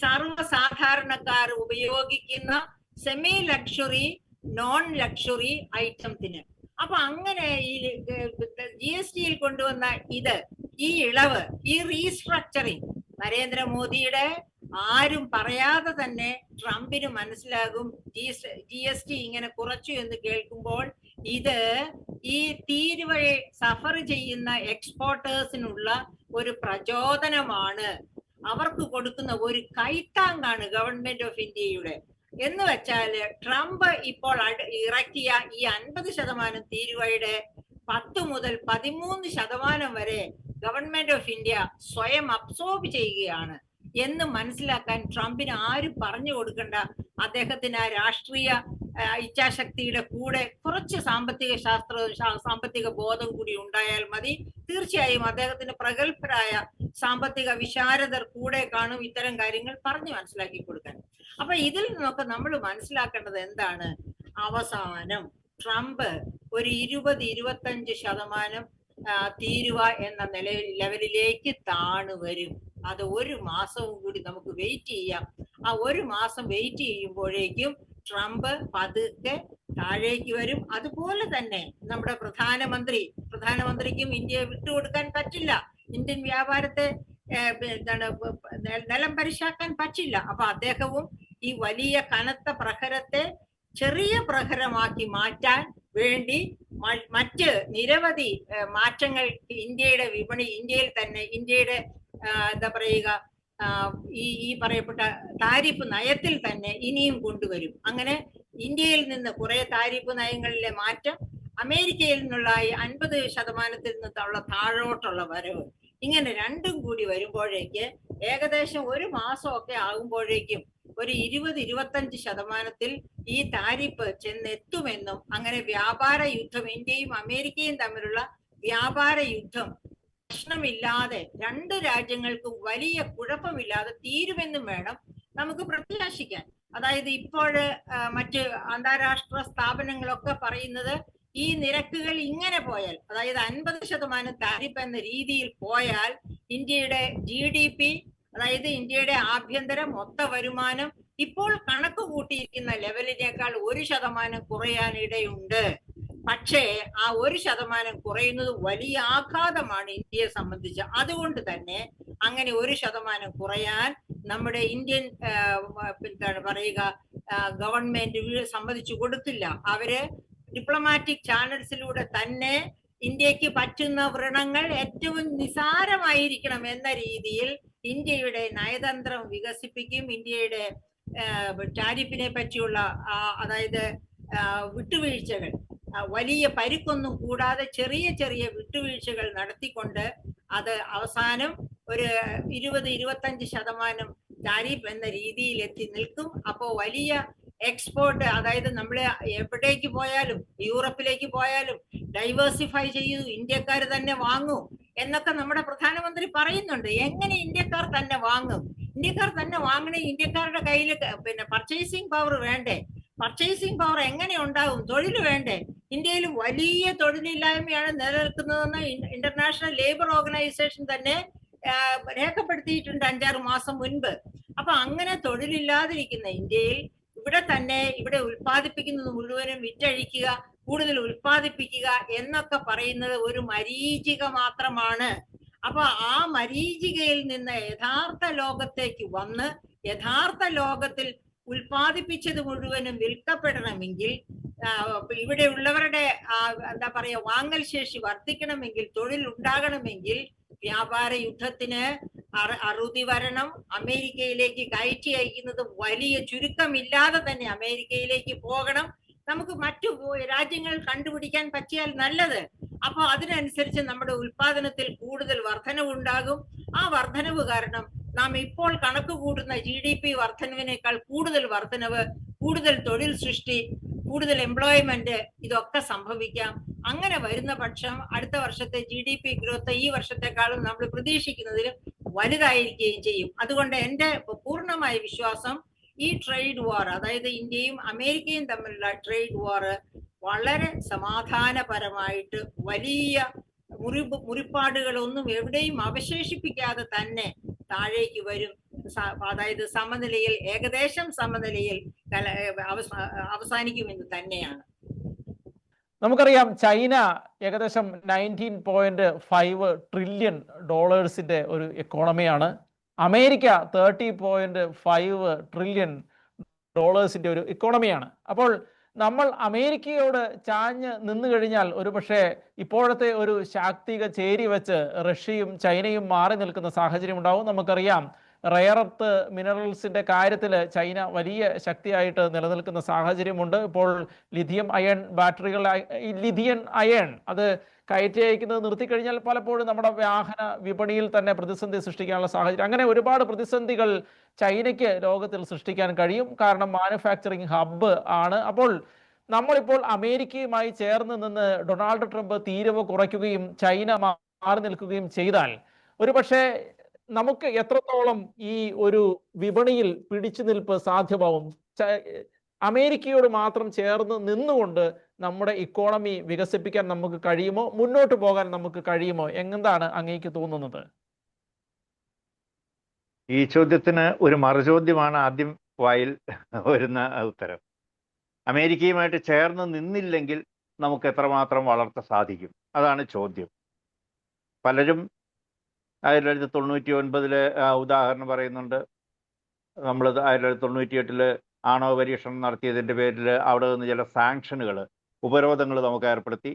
സർവ്വസാധാരണക്കാർ ഉപയോഗിക്കുന്ന സെമി ലക്ഷറി, നോൺ ലക്ഷറി ഐറ്റംസിന്. അപ്പൊ അങ്ങനെ ഈ GSTയിൽ കൊണ്ടുവന്ന ഈ ഇളവ്, ഈ റീസ്ട്രക്ചറിങ് നരേന്ദ്രമോദിയുടെ ആരും പറയാതെ തന്നെ ട്രംപിന് മനസ്സിലാകും. GST ഇങ്ങനെ കുറച്ചു എന്ന് കേൾക്കുമ്പോൾ ഇത് ഈ തീരുവഴി സഫർ ചെയ്യുന്ന എക്സ്പോർട്ടേഴ്സിനുള്ള ഒരു പ്രചോദനമാണ്, അവർക്ക് കൊടുക്കുന്ന ഒരു കൈത്താങ്ങാണ് ഗവൺമെന്റ് ഓഫ് ഇന്ത്യയുടെ. എന്ന് വെച്ചാല് ട്രംപ് ഇപ്പോൾ ഇറക്കിയ ഈ 50% തീരുവയുടെ 10 മുതൽ 13% വരെ ഗവൺമെന്റ് ഓഫ് ഇന്ത്യ സ്വയം അബ്സോർബ് ചെയ്യുകയാണ് എന്ന് മനസ്സിലാക്കാൻ ട്രംപിന് ആരും പറഞ്ഞു കൊടുക്കണ്ട. അദ്ദേഹത്തിന് ആ രാഷ്ട്രീയ ഇച്ഛാശക്തിയുടെ കൂടെ കുറച്ച് സാമ്പത്തിക ബോധം കൂടി ഉണ്ടായാൽ മതി. തീർച്ചയായും അദ്ദേഹത്തിന് പ്രഗത്ഭരായ സാമ്പത്തിക വിശാരദർ കൂടെ കാണും ഇത്തരം കാര്യങ്ങൾ പറഞ്ഞു മനസ്സിലാക്കി കൊടുക്കാൻ. അപ്പൊ ഇതിൽ നിന്നൊക്കെ നമ്മൾ മനസ്സിലാക്കേണ്ടത് എന്താണ്? അവസാനം ട്രംപ് ഒരു 20-25% തീരുവ എന്ന ലെവലിലേക്ക് താണു വരും. അത് 1 മാസവും കൂടി നമുക്ക് വെയിറ്റ് ചെയ്യാം. ആ 1 മാസം വെയിറ്റ് ചെയ്യുമ്പോഴേക്കും ട്രംപ് പതുക്കെ താഴേക്ക് വരും. അതുപോലെ തന്നെ നമ്മുടെ പ്രധാനമന്ത്രിക്കും ഇന്ത്യയെ വിട്ടുകൊടുക്കാൻ പറ്റില്ല. ഇന്ത്യൻ വ്യാപാരത്തെ നിലം പരിശാക്കാൻ പറ്റില്ല. അപ്പൊ അദ്ദേഹവും ഈ വലിയ കനത്ത പ്രഹരത്തെ ചെറിയ പ്രഹരമാക്കി മാറ്റാൻ വേണ്ടി മറ്റ് നിരവധി മാറ്റങ്ങൾ ഇന്ത്യയുടെ ഇന്ത്യയുടെ എന്താ പറയുക, ഈ പറയപ്പെട്ട താരിഫ് നയത്തിൽ തന്നെ ഇനിയും കൊണ്ടുവരും. അങ്ങനെ ഇന്ത്യയിൽ നിന്ന് കുറെ താരിഫ് നയങ്ങളിലെ മാറ്റം, അമേരിക്കയിൽ നിന്നുള്ള ഈ 50% നിന്നുള്ള താഴോട്ടുള്ള വരവ്, ഇങ്ങനെ രണ്ടും കൂടി വരുമ്പോഴേക്ക് ഏകദേശം 1 മാസമൊക്കെ ആകുമ്പോഴേക്കും ഒരു 20-25% ഈ താരിഫ് ചെന്നെത്തുമെന്നും അങ്ങനെ വ്യാപാര യുദ്ധം, ഇന്ത്യയും അമേരിക്കയും തമ്മിലുള്ള വ്യാപാര യുദ്ധം പ്രശ്നമില്ലാതെ 2 രാജ്യങ്ങൾക്കും വലിയ കുഴപ്പമില്ലാതെ തീരുമെന്നും വേണം നമുക്ക് പ്രത്യാശിക്കാൻ. അതായത് ഇപ്പോൾ മറ്റ് അന്താരാഷ്ട്ര സ്ഥാപനങ്ങളൊക്കെ പറയുന്നത് ഈ നിരക്കുകൾ ഇങ്ങനെ പോയാൽ, അതായത് 50% താരിഫ് എന്ന രീതിയിൽ പോയാൽ ഇന്ത്യയുടെ GDP അതായത് ഇന്ത്യയുടെ ആഭ്യന്തര മൊത്ത വരുമാനം ഇപ്പോൾ കണക്ക് കൂട്ടിയിരിക്കുന്ന ലെവലിനേക്കാൾ 1% കുറയാനിടയുണ്ട്. പക്ഷേ ആ 1% കുറയുന്നത് വലിയ ആഘാതമാണ് ഇന്ത്യയെ സംബന്ധിച്ച്. അതുകൊണ്ട് തന്നെ അങ്ങനെ 1% കുറയാൻ നമ്മുടെ ഇന്ത്യൻ എന്താണ് പറയുക ഗവൺമെന്റ് സമ്മതിച്ചു കൊടുത്തില്ല. അവര് ഡിപ്ലോമാറ്റിക് ചാനൽസിലൂടെ തന്നെ ഇന്ത്യക്ക് പറ്റുന്ന വ്രണങ്ങൾ ഏറ്റവും നിസാരമായിരിക്കണം എന്ന രീതിയിൽ ഇന്ത്യയുടെ നയതന്ത്രം വികസിപ്പിക്കും. ഇന്ത്യയുടെ ടാരിഫിനെ പറ്റിയുള്ള അതായത് വിട്ടുവീഴ്ചകൾ വലിയ പരിക്കൊന്നും കൂടാതെ ചെറിയ ചെറിയ വിട്ടുവീഴ്ചകൾ നടത്തിക്കൊണ്ട് അത് അവസാനം ഒരു 20-25% ടാരിഫ് എന്ന രീതിയിൽ എത്തി നിൽക്കും. അപ്പോൾ വലിയ എക്സ്പോർട്ട്, അതായത് നമ്മൾ എവിടേക്ക് പോയാലും യൂറോപ്പിലേക്ക് പോയാലും ഡൈവേഴ്സിഫൈ ചെയ്യൂ, ഇന്ത്യക്കാർ തന്നെ വാങ്ങൂ എന്നൊക്കെ നമ്മുടെ പ്രധാനമന്ത്രി പറയുന്നുണ്ട്. എങ്ങനെ ഇന്ത്യക്കാർ തന്നെ വാങ്ങും? ഇന്ത്യക്കാർ തന്നെ വാങ്ങണേ ഇന്ത്യക്കാരുടെ കയ്യിൽ പർച്ചേസിംഗ് പവർ വേണ്ടേ? പർച്ചേസിംഗ് പവർ എങ്ങനെ ഉണ്ടാകും? തൊഴിൽ വേണ്ടേ? ഇന്ത്യയിൽ വലിയ തൊഴിലില്ലായ്മയാണ് നിലനിൽക്കുന്നതെന്ന് ഇന്റർനാഷണൽ ലേബർ ഓർഗനൈസേഷൻ തന്നെ രേഖപ്പെടുത്തിയിട്ടുണ്ട് 5-6 മാസം മുൻപ്. അപ്പൊ അങ്ങനെ തൊഴിലില്ലാതിരിക്കുന്ന ഇന്ത്യയിൽ ഇവിടെ ഉൽപ്പാദിപ്പിക്കുന്നത് മുഴുവനും വിറ്റഴിക്കുക, കൂടുതൽ ഉൽപ്പാദിപ്പിക്കുക എന്നൊക്കെ പറയുന്നത് ഒരു മരീചിക മാത്രമാണ്. അപ്പൊ ആ മരീചികയിൽ നിന്ന് യഥാർത്ഥ ലോകത്തേക്ക് വന്ന് യഥാർത്ഥ ലോകത്തിൽ ഉൽപ്പാദിപ്പിച്ചത് മുഴുവനും വിൽക്കപ്പെടണമെങ്കിൽ, ഇവിടെ ഉള്ളവരുടെ എന്താ പറയാ വാങ്ങൽ ശേഷി വർദ്ധിക്കണമെങ്കിൽ, തൊഴിൽ ഉണ്ടാകണമെങ്കിൽ വ്യാപാര യുദ്ധത്തിന് അറുതി വരണം. അമേരിക്കയിലേക്ക് കയറ്റി അയക്കുന്നത് വലിയ ചുരുക്കമില്ലാതെ തന്നെ അമേരിക്കയിലേക്ക് പോകണം. നമുക്ക് മറ്റു രാജ്യങ്ങൾ കണ്ടുപിടിക്കാൻ പറ്റിയാൽ നല്ലത്. അപ്പൊ അതിനനുസരിച്ച് നമ്മുടെ ഉൽപാദനത്തിൽ കൂടുതൽ വർധനവുണ്ടാകും. ആ വർധനവ് കാരണം നാം ഇപ്പോൾ കണക്ക് കൂട്ടുന്ന GDP വർധനവിനേക്കാൾ കൂടുതൽ വർധനവ്, കൂടുതൽ തൊഴിൽ സൃഷ്ടി, കൂടുതൽ എംപ്ലോയ്മെന്റ് ഇതൊക്കെ സംഭവിക്കാം. അങ്ങനെ വരുന്ന പക്ഷം അടുത്ത വർഷത്തെ GDP ഗ്രോത്ത് ഈ വർഷത്തെക്കാളും നമ്മൾ പ്രതീക്ഷിക്കുന്നതിലും വലുതായിരിക്കുകയും ചെയ്യും. അതുകൊണ്ട് എൻ്റെ പൂർണ്ണമായ വിശ്വാസം ഈ ട്രേഡ് വാർ, അതായത് ഇന്ത്യയും അമേരിക്കയും തമ്മിലുള്ള ട്രേഡ് വാർ വളരെ സമാധാനപരമായിട്ട് വലിയ മുറിപ്പാടുകളൊന്നും എവിടെയും അവശേഷിപ്പിക്കാതെ തന്നെ താഴേക്ക് വരും. അതായത് സമനിലയിൽ, ഏകദേശം സമനിലയിൽ അവസാനിക്കുമെന്ന് തന്നെയാണ്. നമുക്കറിയാം ചൈന ഏകദേശം $19.5 ട്രില്യൺ ഒരു എക്കോണമിയാണ്. അമേരിക്ക $30.5 ട്രില്യൺ ഒരു എക്കോണമിയാണ്. അപ്പോൾ നമ്മൾ അമേരിക്കയോട് ചാഞ്ഞ് നിന്നു കഴിഞ്ഞാൽ ഒരുപക്ഷെ ഇപ്പോഴത്തെ ഒരു ശാക്തിക ചേരി വെച്ച് റഷ്യയും ചൈനയും മാറി നിൽക്കുന്ന സാഹചര്യം ഉണ്ടാവും. നമുക്കറിയാം റെയർ എർത്ത് മിനറൽസിൻ്റെ കാര്യത്തിൽ ചൈന വലിയ ശക്തിയായിട്ട് നിലനിൽക്കുന്ന സാഹചര്യമുണ്ട്. ഇപ്പോൾ ലിഥിയം അയൺ ബാറ്ററികൾ, ലിഥിയം അയൺ അത് കയറ്റി അയക്കുന്നത് നിർത്തിക്കഴിഞ്ഞാൽ പലപ്പോഴും നമ്മുടെ വാഹന വിപണിയിൽ തന്നെ പ്രതിസന്ധി സൃഷ്ടിക്കാനുള്ള സാഹചര്യം, അങ്ങനെ ഒരുപാട് പ്രതിസന്ധികൾ ചൈനയ്ക്ക് ലോകത്തിൽ സൃഷ്ടിക്കാൻ കഴിയും. കാരണം മാനുഫാക്ചറിങ് ഹബ്ബ് ആണ്. അപ്പോൾ നമ്മളിപ്പോൾ അമേരിക്കയുമായി ചേർന്ന് നിന്ന് ഡൊണാൾഡ് ട്രംപ് തീരുവ കുറയ്ക്കുകയും ചൈന മാറി നിൽക്കുകയും ചെയ്താൽ ഒരുപക്ഷെ നമുക്ക് എത്രത്തോളം ഈ ഒരു വിപണിയിൽ പിടിച്ചു നിൽപ്പ് സാധ്യമാവും? അമേരിക്കയോട് മാത്രം ചേർന്ന് നിന്നുകൊണ്ട് നമ്മുടെ ഇക്കോണമി വികസിപ്പിക്കാൻ നമുക്ക് കഴിയുമോ? മുന്നോട്ട് പോകാൻ നമുക്ക് കഴിയുമോ? എന്താണ് അങ്ങേക്ക് തോന്നുന്നത്? ഈ ചോദ്യത്തിന് ഒരു മറുചോദ്യമാണ് ആദ്യം വായിൽ വരുന്ന ഉത്തരം. അമേരിക്കയുമായിട്ട് ചേർന്ന് നിന്നില്ലെങ്കിൽ നമുക്ക് എത്രമാത്രം വളർച്ച സാധിക്കും? അതാണ് ചോദ്യം. പലരും 1999 ഉദാഹരണം പറയുന്നുണ്ട്. നമ്മൾ 1998 ആണവ പരീക്ഷണം നടത്തിയതിൻ്റെ പേരിൽ അവിടെ നിന്ന് ചില സാങ്ഷനുകൾ, ഉപരോധങ്ങൾ നമുക്ക് ഏർപ്പെടുത്തി.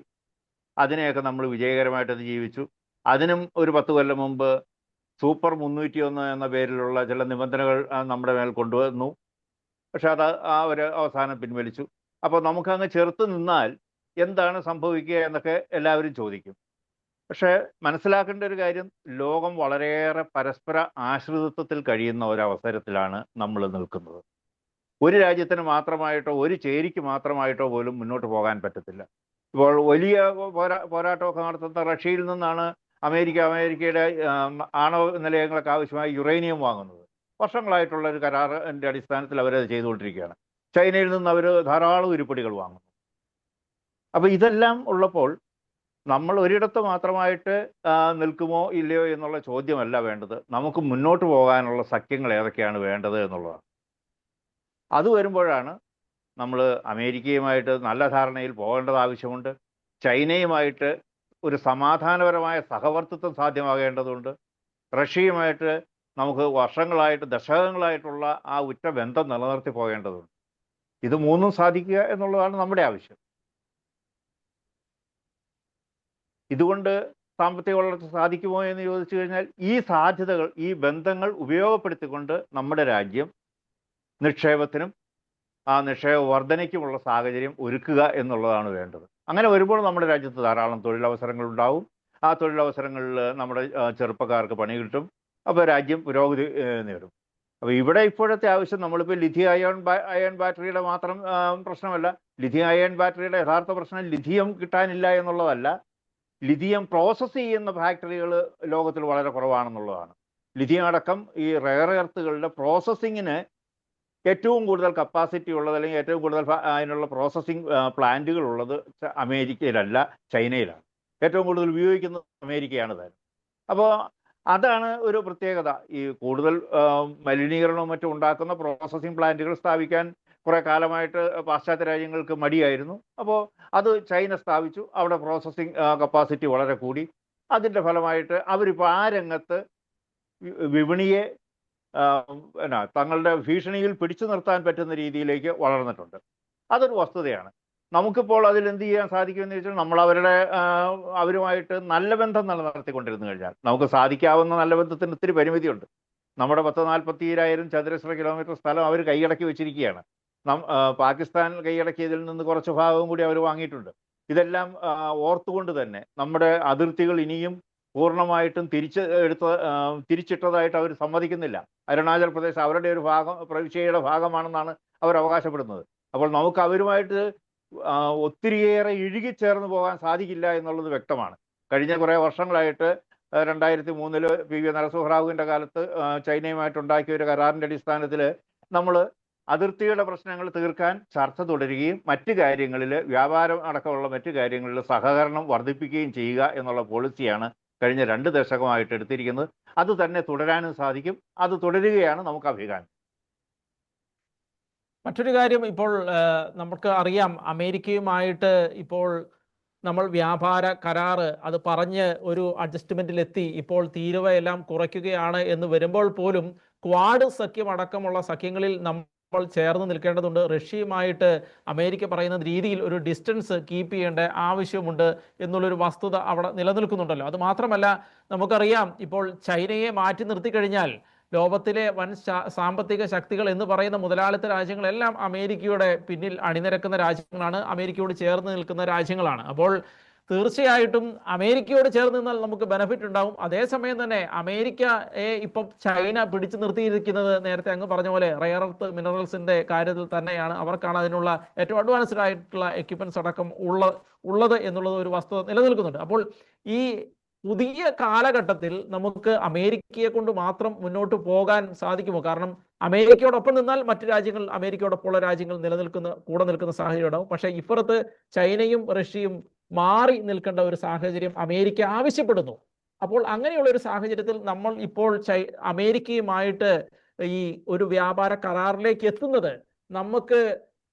അതിനെയൊക്കെ നമ്മൾ വിജയകരമായിട്ട് ജീവിച്ചു. അതിനും ഒരു 10 കൊല്ലം മുമ്പ് സൂപ്പർ 301 എന്ന പേരിലുള്ള ചില നിബന്ധനകൾ നമ്മുടെ മേൽ കൊണ്ടുവന്നു. പക്ഷെ അത് അവർ അവസാനം പിൻവലിച്ചു. അപ്പോൾ നമുക്കങ്ങ് ചെറുത്ത് നിന്നാൽ എന്താണ് സംഭവിക്കുക എന്നൊക്കെ എല്ലാവരും ചോദിക്കും. പക്ഷേ മനസ്സിലാക്കേണ്ട ഒരു കാര്യം, ലോകം വളരെയേറെ പരസ്പര ആശ്രിതത്വത്തിൽ കഴിയുന്ന ഒരവസരത്തിലാണ് നമ്മൾ നിൽക്കുന്നത്. ഒരു രാജ്യത്തിന് മാത്രമായിട്ടോ ഒരു ചേരിക്ക് മാത്രമായിട്ടോ പോലും മുന്നോട്ട് പോകാൻ പറ്റത്തില്ല. ഇപ്പോൾ വലിയ പോരാട്ടമൊക്കെ നടത്തുന്ന റഷ്യയിൽ നിന്നാണ് അമേരിക്കയുടെ ആണവ നിലയങ്ങൾക്ക് ആവശ്യമായ യുറേനിയം വാങ്ങുന്നത്. വർഷങ്ങളായിട്ടുള്ള ഒരു കരാറിൻ്റെ അടിസ്ഥാനത്തിൽ അവരത് ചെയ്തുകൊണ്ടിരിക്കുകയാണ്. ചൈനയിൽ നിന്ന് അവർ ധാരാളം ഉരുപ്പടികൾ വാങ്ങുന്നു. അപ്പോൾ ഇതെല്ലാം ഉള്ളപ്പോൾ നമ്മൾ ഒരിടത്ത് മാത്രമായിട്ട് നിൽക്കുമോ ഇല്ലയോ എന്നുള്ള ചോദ്യമല്ല വേണ്ടത്. നമുക്ക് മുന്നോട്ട് പോകാനുള്ള സഖ്യങ്ങൾ ഏതൊക്കെയാണ് വേണ്ടത് എന്നുള്ളതാണ്. അത് വരുമ്പോഴാണ് നമ്മൾ അമേരിക്കയുമായിട്ട് നല്ല ധാരണയിൽ പോകേണ്ടത് ആവശ്യമുണ്ട്. ചൈനയുമായിട്ട് ഒരു സമാധാനപരമായ സഹവർത്തിത്വം സാധ്യമാകേണ്ടതുണ്ട്. റഷ്യയുമായിട്ട് നമുക്ക് വർഷങ്ങളായിട്ട് ദശകങ്ങളായിട്ടുള്ള ആ ഉറ്റ ബന്ധം നിലനിർത്തി പോകേണ്ടതുണ്ട്. ഇത് മൂന്നും സാധിക്കുക എന്നുള്ളതാണ് നമ്മുടെ ആവശ്യം. ഇതുകൊണ്ട് സാമ്പത്തിക വളർച്ച സാധിക്കുമോ എന്ന് ചോദിച്ചു കഴിഞ്ഞാൽ ഈ സാധ്യതകൾ, ഈ ബന്ധങ്ങൾ ഉപയോഗപ്പെടുത്തിക്കൊണ്ട് നമ്മുടെ രാജ്യം നിക്ഷേപത്തിനും ആ നിക്ഷേപ വർധനയ്ക്കുമുള്ള സാഹചര്യം ഒരുക്കുക എന്നുള്ളതാണ് വേണ്ടത്. അങ്ങനെ വരുമ്പോൾ നമ്മുടെ രാജ്യത്ത് ധാരാളം തൊഴിലവസരങ്ങൾ ഉണ്ടാവും. ആ തൊഴിലവസരങ്ങളിൽ നമ്മുടെ ചെറുപ്പക്കാർക്ക് പണി കിട്ടും. അപ്പോൾ രാജ്യം പുരോഗതി നേടും. അപ്പോൾ ഇവിടെ ഇപ്പോഴത്തെ ആവശ്യം നമ്മളിപ്പോൾ അയൺ ബാറ്ററിയുടെ മാത്രം പ്രശ്നമല്ല. അയൺ ബാറ്ററിയുടെ യഥാർത്ഥ പ്രശ്നം ലിഥിയം കിട്ടാനില്ല എന്നുള്ളതല്ല. ലിഥിയം പ്രോസസ്സ് ചെയ്യുന്ന ഫാക്ടറികൾ ലോകത്തിൽ വളരെ കുറവാണെന്നുള്ളതാണ്. ലിഥിയം അടക്കം ഈ റെയർ എർത്തുകളുടെ പ്രോസസ്സിങ്ങിന് ഏറ്റവും കൂടുതൽ കപ്പാസിറ്റി ഉള്ളത്, അല്ലെങ്കിൽ ഏറ്റവും കൂടുതൽ അതിനുള്ള പ്രോസസ്സിങ് പ്ലാന്റുകൾ ഉള്ളത് അമേരിക്കയിലല്ല, ചൈനയിലാണ്. ഏറ്റവും കൂടുതൽ ഉപയോഗിക്കുന്നത് അമേരിക്കയാണ് താനും. അപ്പോൾ അതാണ് ഒരു പ്രത്യേകത. ഈ കൂടുതൽ മലിനീകരണവും മറ്റും ഉണ്ടാക്കുന്ന പ്രോസസ്സിംഗ് പ്ലാന്റുകൾ സ്ഥാപിക്കാൻ കുറേ കാലമായിട്ട് പാശ്ചാത്യ രാജ്യങ്ങൾക്ക് മടിയായിരുന്നു. അപ്പോൾ അത് ചൈന സ്ഥാപിച്ചു. അവിടെ പ്രോസസ്സിംഗ് കപ്പാസിറ്റി വളരെ കൂടി. അതിൻ്റെ ഫലമായിട്ട് അവരിപ്പോൾ ആ രംഗത്ത് വിപണിയെ തങ്ങളുടെ ഭീഷണിയിൽ പിടിച്ചു നിർത്താൻ പറ്റുന്ന രീതിയിലേക്ക് വളർന്നിട്ടുണ്ട്. അതൊരു വസ്തുതയാണ്. നമുക്കിപ്പോൾ അതിൽ എന്ത് ചെയ്യാൻ സാധിക്കുമെന്ന് ചോദിച്ചാൽ, നമ്മൾ അവരുമായിട്ട് നല്ല ബന്ധം നിലനിർത്തിക്കൊണ്ടിരുന്നു കഴിഞ്ഞാൽ നമുക്ക് സാധിക്കാവുന്ന നല്ല ബന്ധത്തിന് ഒത്തിരി പരിമിതിയുണ്ട്. നമ്മുടെ 40,000 ചതുരശ്ര കിലോമീറ്റർ സ്ഥലം അവർ കൈയടക്കി വെച്ചിരിക്കുകയാണ്. പാകിസ്ഥാൻ കൈയടക്കിയതിൽ നിന്ന് കുറച്ച് ഭാഗവും കൂടി അവർ വാങ്ങിയിട്ടുണ്ട്. ഇതെല്ലാം ഓർത്തുകൊണ്ട് തന്നെ നമ്മുടെ അതിർത്തികൾ ഇനിയും പൂർണ്ണമായിട്ടും തിരിച്ചിട്ടതായിട്ട് അവർ സമ്മതിക്കുന്നില്ല. അരുണാചൽ പ്രദേശ് അവരുടെ ഒരു പ്രവിശ്യയുടെ ഭാഗമാണെന്നാണ് അവർ അവകാശപ്പെടുന്നത്. അപ്പോൾ നമുക്ക് അവരുമായിട്ട് ഒത്തിരിയേറെ ഇഴുകിച്ചേർന്ന് പോകാൻ സാധിക്കില്ല എന്നുള്ളത് വ്യക്തമാണ്. കഴിഞ്ഞ കുറേ വർഷങ്ങളായിട്ട് 2003 PV നരസിംഹറാവുവിൻ്റെ കാലത്ത് ചൈനയുമായിട്ടുണ്ടാക്കിയ ഒരു കരാറിൻ്റെ അടിസ്ഥാനത്തിൽ നമ്മൾ അതിർത്തിയുടെ പ്രശ്നങ്ങൾ തീർക്കാൻ ചർച്ച തുടരുകയും മറ്റു കാര്യങ്ങളിൽ, വ്യാപാരം അടക്കമുള്ള മറ്റു കാര്യങ്ങളിൽ സഹകരണം വർദ്ധിപ്പിക്കുകയും ചെയ്യുക എന്നുള്ള പോളിസിയാണ് കഴിഞ്ഞ 2 ദശകമായിട്ട് എടുത്തിരിക്കുന്നത്. അത് തന്നെ തുടരാനും സാധിക്കും. അത് തുടരുകയാണ് നമുക്ക് അഭികാമ്യം. മറ്റൊരു കാര്യം, ഇപ്പോൾ നമുക്ക് അറിയാം, അമേരിക്കയുമായിട്ട് ഇപ്പോൾ നമ്മൾ വ്യാപാര കരാറ് അത് പറഞ്ഞ് ഒരു അഡ്ജസ്റ്റ്മെന്റിലെത്തി. ഇപ്പോൾ തീരുവയെല്ലാം കുറയ്ക്കുകയാണ് എന്ന് വരുമ്പോൾ പോലും ക്വാഡ് സഖ്യം അടക്കമുള്ള സഖ്യങ്ങളിൽ നമ്മൾ ചേർന്ന് നിൽക്കേണ്ടതുണ്ട്. റഷ്യയുമായിട്ട് അമേരിക്ക പറയുന്ന രീതിയിൽ ഒരു ഡിസ്റ്റൻസ് കീപ്പ് ചെയ്യേണ്ട ആവശ്യമുണ്ട് എന്നുള്ളൊരു വസ്തുത അവിടെ നിലനിൽക്കുന്നുണ്ടല്ലോ. അത് മാത്രമല്ല, നമുക്കറിയാം, ഇപ്പോൾ ചൈനയെ മാറ്റി നിർത്തിക്കഴിഞ്ഞാൽ ലോകത്തിലെ വൻ സാമ്പത്തിക ശക്തികൾ എന്ന് പറയുന്ന മുതലാളിത്ത രാജ്യങ്ങളെല്ലാം അമേരിക്കയുടെ പിന്നിൽ അണിനിരക്കുന്ന രാജ്യങ്ങളാണ്, അമേരിക്കയോട് ചേർന്ന് നിൽക്കുന്ന രാജ്യങ്ങളാണ്. അപ്പോൾ തീർച്ചയായിട്ടും അമേരിക്കയോട് ചേർന്ന് നിന്നാൽ നമുക്ക് ബെനിഫിറ്റ് ഉണ്ടാവും. അതേസമയം തന്നെ അമേരിക്കയെ ഇപ്പം ചൈന പിടിച്ചു നിർത്തിയിരിക്കുന്നത് നേരത്തെ അങ്ങ് പറഞ്ഞ പോലെ റെയർ എർത്ത് മിനറൽസിന്റെ കാര്യത്തിൽ തന്നെയാണ്. അവർക്കാണ് അതിനുള്ള ഏറ്റവും അഡ്വാൻസ്ഡ് ആയിട്ടുള്ള എക്യുപ്മെന്റ്സ് അടക്കം ഉള്ളത് എന്നുള്ളത് ഒരു വസ്തുത നിലനിൽക്കുന്നുണ്ട്. അപ്പോൾ ഈ പുതിയ കാലഘട്ടത്തിൽ നമുക്ക് അമേരിക്കയെ കൊണ്ട് മാത്രം മുന്നോട്ട് പോകാൻ സാധിക്കുമോ? കാരണം അമേരിക്കയോടൊപ്പം നിന്നാൽ മറ്റു രാജ്യങ്ങൾ, അമേരിക്കയോടൊപ്പമുള്ള രാജ്യങ്ങൾ കൂടെ നിൽക്കുന്ന സാഹചര്യം ഉണ്ടാവും. പക്ഷേ ഇപ്പുറത്ത് ചൈനയും റഷ്യയും മാറി നിൽക്കേണ്ട ഒരു സാഹചര്യം അമേരിക്ക ആവശ്യപ്പെടുന്നു. അപ്പോൾ അങ്ങനെയുള്ള ഒരു സാഹചര്യത്തിൽ നമ്മൾ ഇപ്പോൾ അമേരിക്കയുമായിട്ട് ഈ ഒരു വ്യാപാര കരാറിലേക്ക് എത്തുന്നത് നമുക്ക്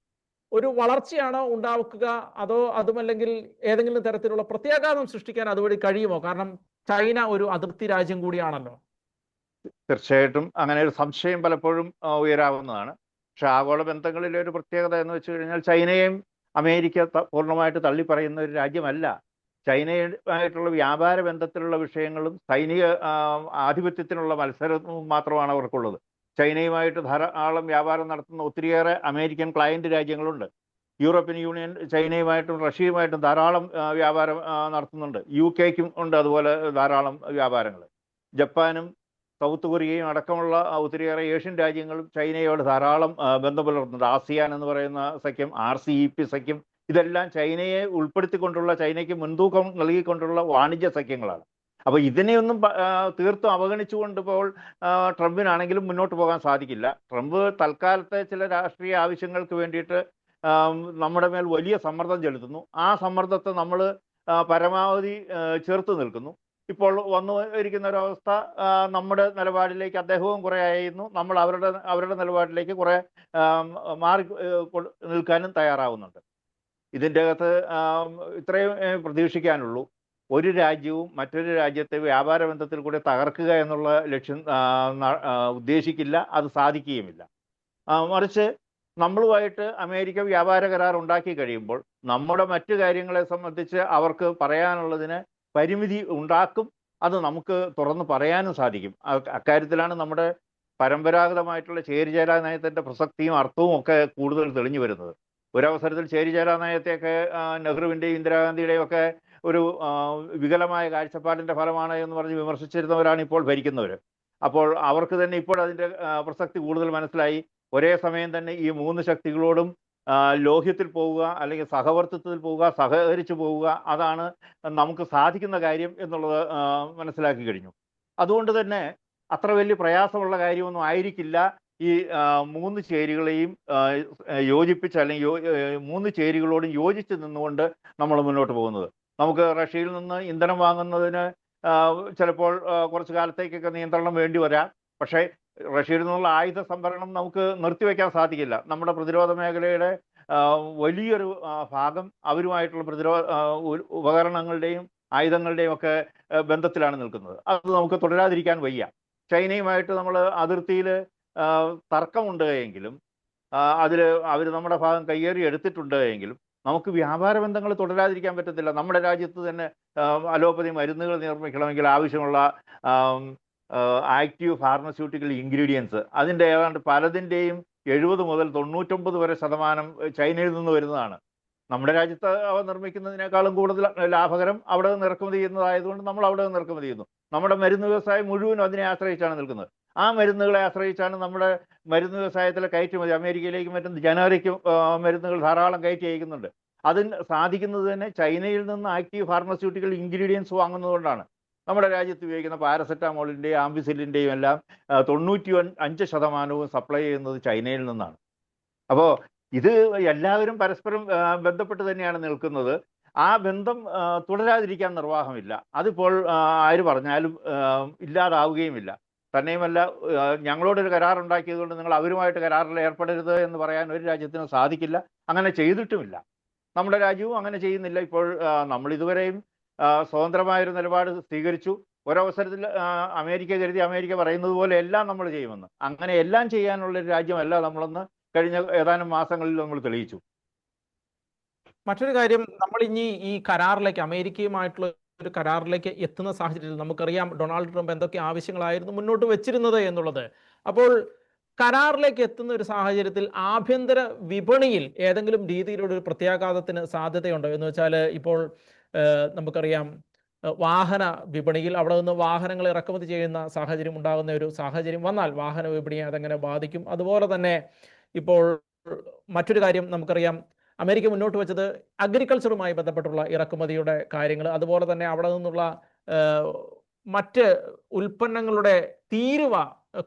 ഒരു വളർച്ചയാണോ ഉണ്ടാക്കുക, അതോ അതുമല്ലെങ്കിൽ ഏതെങ്കിലും തരത്തിലുള്ള പ്രത്യാഘാതം സൃഷ്ടിക്കാൻ അതുവഴി കഴിയുമോ? കാരണം ചൈന ഒരു അതിർത്തി രാജ്യം കൂടിയാണല്ലോ. തീർച്ചയായിട്ടും അങ്ങനെ ഒരു സംശയം പലപ്പോഴും ഉയരാവുന്നതാണ്. പക്ഷെ ആഗോള ബന്ധങ്ങളിലെ ഒരു പ്രത്യേകത എന്ന് വെച്ച് കഴിഞ്ഞാൽ ചൈനയെയും അമേരിക്ക പൂർണ്ണമായിട്ട് തള്ളിപ്പറയുന്ന ഒരു രാജ്യമല്ല. ചൈനയുമായിട്ടുള്ള വ്യാപാര ബന്ധത്തിലുള്ള വിഷയങ്ങളും സൈനിക ആധിപത്യത്തിനുള്ള മത്സരവും മാത്രമാണ് അവർക്കുള്ളത്. ചൈനയുമായിട്ട് ധാരാളം വ്യാപാരം നടത്തുന്ന ഒത്തിരിയേറെ അമേരിക്കൻ ക്ലയൻറ്റ് രാജ്യങ്ങളുണ്ട്. യൂറോപ്യൻ യൂണിയൻ ചൈനയുമായിട്ടും റഷ്യയുമായിട്ടും ധാരാളം വ്യാപാരം നടത്തുന്നുണ്ട്. UK ക്കും ഉണ്ട് അതുപോലെ ധാരാളം വ്യാപാരങ്ങൾ. ജപ്പാനും സൗത്ത് കൊറിയയും അടക്കമുള്ള ഒത്തിരിയേറെ ഏഷ്യൻ രാജ്യങ്ങളും ചൈനയോട് ധാരാളം ബന്ധം പുലർത്തുന്നുണ്ട്. ആസിയാൻ എന്ന് പറയുന്ന സഖ്യം, RCEP സഖ്യം, ഇതെല്ലാം ചൈനയെ ഉൾപ്പെടുത്തിക്കൊണ്ടുള്ള, ചൈനയ്ക്ക് മുൻതൂക്കം നൽകിക്കൊണ്ടുള്ള വാണിജ്യ സഖ്യങ്ങളാണ്. അപ്പോൾ ഇതിനെയൊന്നും തീർത്തും അവഗണിച്ചുകൊണ്ട് ഇപ്പോൾ ട്രംപിനാണെങ്കിലും മുന്നോട്ട് പോകാൻ സാധിക്കില്ല. ട്രംപ് തൽക്കാലത്തെ ചില രാഷ്ട്രീയ ആവശ്യങ്ങൾക്ക് വേണ്ടിയിട്ട് നമ്മുടെ മേൽ വലിയ സമ്മർദ്ദം ചെലുത്തുന്നു. ആ സമ്മർദ്ദത്തെ നമ്മൾ പരമാവധി ചെറുത്ത് നിൽക്കുന്നു. ഇപ്പോൾ വന്നു ഇരിക്കുന്ന ഒരവസ്ഥ, നമ്മുടെ നിലപാടിലേക്ക് അദ്ദേഹവും കുറേ അയയുന്നു, നമ്മൾ അവരുടെ നിലപാടിലേക്ക് കുറേ മാറി നിൽക്കാനും തയ്യാറാവുന്നുണ്ട്. ഇതിൻ്റെ അകത്ത് ഇത്രയും പ്രതീക്ഷിക്കാനുള്ളൂ. ഒരു രാജ്യവും മറ്റൊരു രാജ്യത്തെ വ്യാപാര ബന്ധത്തിൽ കൂടി തകർക്കുക എന്നുള്ള ലക്ഷ്യം ഉദ്ദേശിക്കില്ല, അത് സാധിക്കുകയുമില്ല. മറിച്ച് നമ്മളുമായിട്ട് അമേരിക്ക വ്യാപാര കരാർ ഉണ്ടാക്കി കഴിയുമ്പോൾ നമ്മുടെ മറ്റു കാര്യങ്ങളെ സംബന്ധിച്ച് അവർക്ക് പറയാനുള്ളതിന് പരിമിതി ഉണ്ടാക്കും. അത് നമുക്ക് തുറന്ന് പറയാനും സാധിക്കും. അക്കാര്യത്തിലാണ് നമ്മുടെ പരമ്പരാഗതമായിട്ടുള്ള ചേരിചേരാ നയത്തിൻ്റെ പ്രസക്തിയും അർത്ഥവും ഒക്കെ കൂടുതൽ തെളിഞ്ഞു വരുന്നത്. ഒരവസരത്തിൽ ചേരിചേരാ നയത്തെയൊക്കെ നെഹ്റുവിൻ്റെയും ഇന്ദിരാഗാന്ധിയുടെയും ഒക്കെ ഒരു വികലമായ കാഴ്ചപ്പാടിൻ്റെ ഫലമാണ് എന്ന് പറഞ്ഞ് വിമർശിച്ചിരുന്നവരാണ് ഇപ്പോൾ ഭരിക്കുന്നവർ. അപ്പോൾ അവർക്ക് തന്നെ ഇപ്പോൾ അതിൻ്റെ പ്രസക്തി കൂടുതൽ മനസ്സിലായി. ഒരേ സമയം തന്നെ ഈ മൂന്ന് ശക്തികളോടും ലോഹ്യത്തിൽ പോവുക, അല്ലെങ്കിൽ സഹവർത്തിത്വത്തിൽ പോവുക, സഹകരിച്ചു പോവുക, അതാണ് നമുക്ക് സാധിക്കുന്ന കാര്യം എന്നുള്ളത് മനസ്സിലാക്കി കഴിഞ്ഞു. അതുകൊണ്ട് തന്നെ അത്ര വലിയ പ്രയാസമുള്ള കാര്യമൊന്നും ആയിരിക്കില്ല ഈ മൂന്ന് ചേരികളെയും യോജിപ്പിച്ച്, അല്ലെങ്കിൽ മൂന്ന് ചേരികളോടും യോജിച്ച് നിന്നുകൊണ്ട് നമ്മൾ മുന്നോട്ട് പോകുന്നത്. നമുക്ക് റഷ്യയിൽ നിന്ന് ഇന്ധനം വാങ്ങുന്നതിന് ചിലപ്പോൾ കുറച്ച് കാലത്തേക്കൊക്കെ നിയന്ത്രണം വേണ്ടി വരാം. പക്ഷേ റഷ്യയിൽ നിന്നുള്ള ആയുധ സംഭരണം നമുക്ക് നിർത്തിവെക്കാൻ സാധിക്കില്ല. നമ്മുടെ പ്രതിരോധ മേഖലയുടെ വലിയൊരു ഭാഗം അവരുമായിട്ടുള്ള ഉപകരണങ്ങളുടെയും ആയുധങ്ങളുടെയും ഒക്കെ ബന്ധത്തിലാണ് നിൽക്കുന്നത്. അത് നമുക്ക് തുടരാതിരിക്കാൻ വയ്യ. ചൈനയുമായിട്ട് നമ്മൾ അതിർത്തിയിൽ തർക്കമുണ്ട് എങ്കിലും, അതിൽ അവർ നമ്മുടെ ഭാഗം കയ്യേറി എടുത്തിട്ടുണ്ട് എങ്കിലും നമുക്ക് വ്യാപാര ബന്ധങ്ങൾ തുടരാതിരിക്കാൻ പറ്റത്തില്ല. നമ്മുടെ രാജ്യത്ത് തന്നെ അലോപ്പതി മരുന്നുകൾ നിർമ്മിക്കണമെങ്കിൽ ആവശ്യമുള്ള ആക്റ്റീവ് ഫാർമസ്യൂട്ടിക്കൽ ഇൻഗ്രീഡിയൻസ്, അതിൻ്റെ ഏതാണ്ട് പലതിൻ്റെയും 70 മുതൽ 99 വരെ ശതമാനം ചൈനയിൽ നിന്ന് വരുന്നതാണ്. നമ്മുടെ രാജ്യത്ത് അവ നിർമ്മിക്കുന്നതിനേക്കാളും കൂടുതൽ ലാഭകരം അവിടെ നിന്ന് ഇറക്കുമതി ചെയ്യുന്നതായതുകൊണ്ട് നമ്മൾ അവിടെ നിന്ന് ഇറക്കുമതി ചെയ്യുന്നു. നമ്മുടെ മരുന്ന് വ്യവസായം മുഴുവനും അതിനെ ആശ്രയിച്ചാണ് നിൽക്കുന്നത്. ആ മരുന്നുകളെ ആശ്രയിച്ചാണ് നമ്മുടെ മരുന്ന് വ്യവസായത്തിലെ കയറ്റുമതി. അമേരിക്കയിലേക്കും മറ്റും ജനറിക് മരുന്നുകൾ ധാരാളം കയറ്റി അയക്കുന്നുണ്ട്. അതിന് സാധിക്കുന്നത് തന്നെ ചൈനയിൽ നിന്ന് ആക്റ്റീവ് ഫാർമസ്യൂട്ടിക്കൽ ഇൻഗ്രീഡിയൻസ് വാങ്ങുന്നതുകൊണ്ടാണ്. നമ്മുടെ രാജ്യത്ത് ഉപയോഗിക്കുന്ന പാരസെറ്റാമോളിൻ്റെയും ആംബിസിലിൻ്റെയും എല്ലാം 95% സപ്ലൈ ചെയ്യുന്നത് ചൈനയിൽ നിന്നാണ്. അപ്പോൾ ഇത് എല്ലാവരും പരസ്പരം ബന്ധപ്പെട്ട് തന്നെയാണ് നിൽക്കുന്നത്. ആ ബന്ധം തുടരാതിരിക്കാൻ നിർവാഹമില്ല. അതിപ്പോൾ ആര് പറഞ്ഞാലും ഇല്ലാതാവുകയുമില്ല. തന്നെയുമല്ല, ഞങ്ങളോടൊരു കരാർ ഉണ്ടാക്കിയത് കൊണ്ട് നിങ്ങൾ അവരുമായിട്ട് കരാറിൽ ഏർപ്പെടരുത് എന്ന് പറയാൻ ഒരു രാജ്യത്തിനും സാധിക്കില്ല. അങ്ങനെ ചെയ്തിട്ടുമില്ല. നമ്മുടെ രാജ്യവും അങ്ങനെ ചെയ്യുന്നില്ല. ഇപ്പോൾ നമ്മൾ ഇതുവരെയും സ്വതന്ത്രമായൊരു നിലപാട് സ്വീകരിച്ചു. ഒരവസരത്തിൽ അമേരിക്ക പറയുന്നത് പോലെ എല്ലാം നമ്മൾ ചെയ്യുമെന്ന്. അങ്ങനെ എല്ലാം ചെയ്യാനുള്ളൊരു രാജ്യമല്ല നമ്മളെന്ന് കഴിഞ്ഞ ഏതാനും മാസങ്ങളിൽ നമ്മൾ തെളിയിച്ചു. മറ്റൊരു കാര്യം, നമ്മൾ ഇനി ഈ കരാറിലേക്ക്, അമേരിക്കയുമായിട്ടുള്ള ഒരു കരാറിലേക്ക് എത്തുന്ന സാഹചര്യത്തിൽ നമുക്കറിയാം ഡൊണാൾഡ് ട്രംപ് എന്തൊക്കെ ആവശ്യങ്ങളായിരുന്നു മുന്നോട്ട് വെച്ചിരുന്നത് എന്നുള്ളത്. അപ്പോൾ കരാറിലേക്ക് എത്തുന്ന ഒരു സാഹചര്യത്തിൽ ആഭ്യന്തര വിപണിയിൽ ഏതെങ്കിലും രീതിയിലുള്ള ഒരു പ്രത്യാഘാതത്തിന് സാധ്യതയുണ്ടോ എന്ന് വെച്ചാൽ, ഇപ്പോൾ നമുക്കറിയാം വാഹന വിപണിയിൽ അവിടെ നിന്ന് വാഹനങ്ങൾ ഇറക്കുമതി ചെയ്യുന്ന സാഹചര്യം ഉണ്ടാകുന്ന ഒരു സാഹചര്യം വന്നാൽ വാഹന വിപണിയെ അതെങ്ങനെ ബാധിക്കും? അതുപോലെ തന്നെ ഇപ്പോൾ മറ്റൊരു കാര്യം നമുക്കറിയാം, അമേരിക്ക മുന്നോട്ട് വെച്ചത് അഗ്രികൾച്ചറുമായി ബന്ധപ്പെട്ടുള്ള ഇറക്കുമതിയുടെ കാര്യങ്ങൾ, അതുപോലെ തന്നെ അവിടെ നിന്നുള്ള മറ്റ് ഉൽപ്പന്നങ്ങളുടെ തീരുവ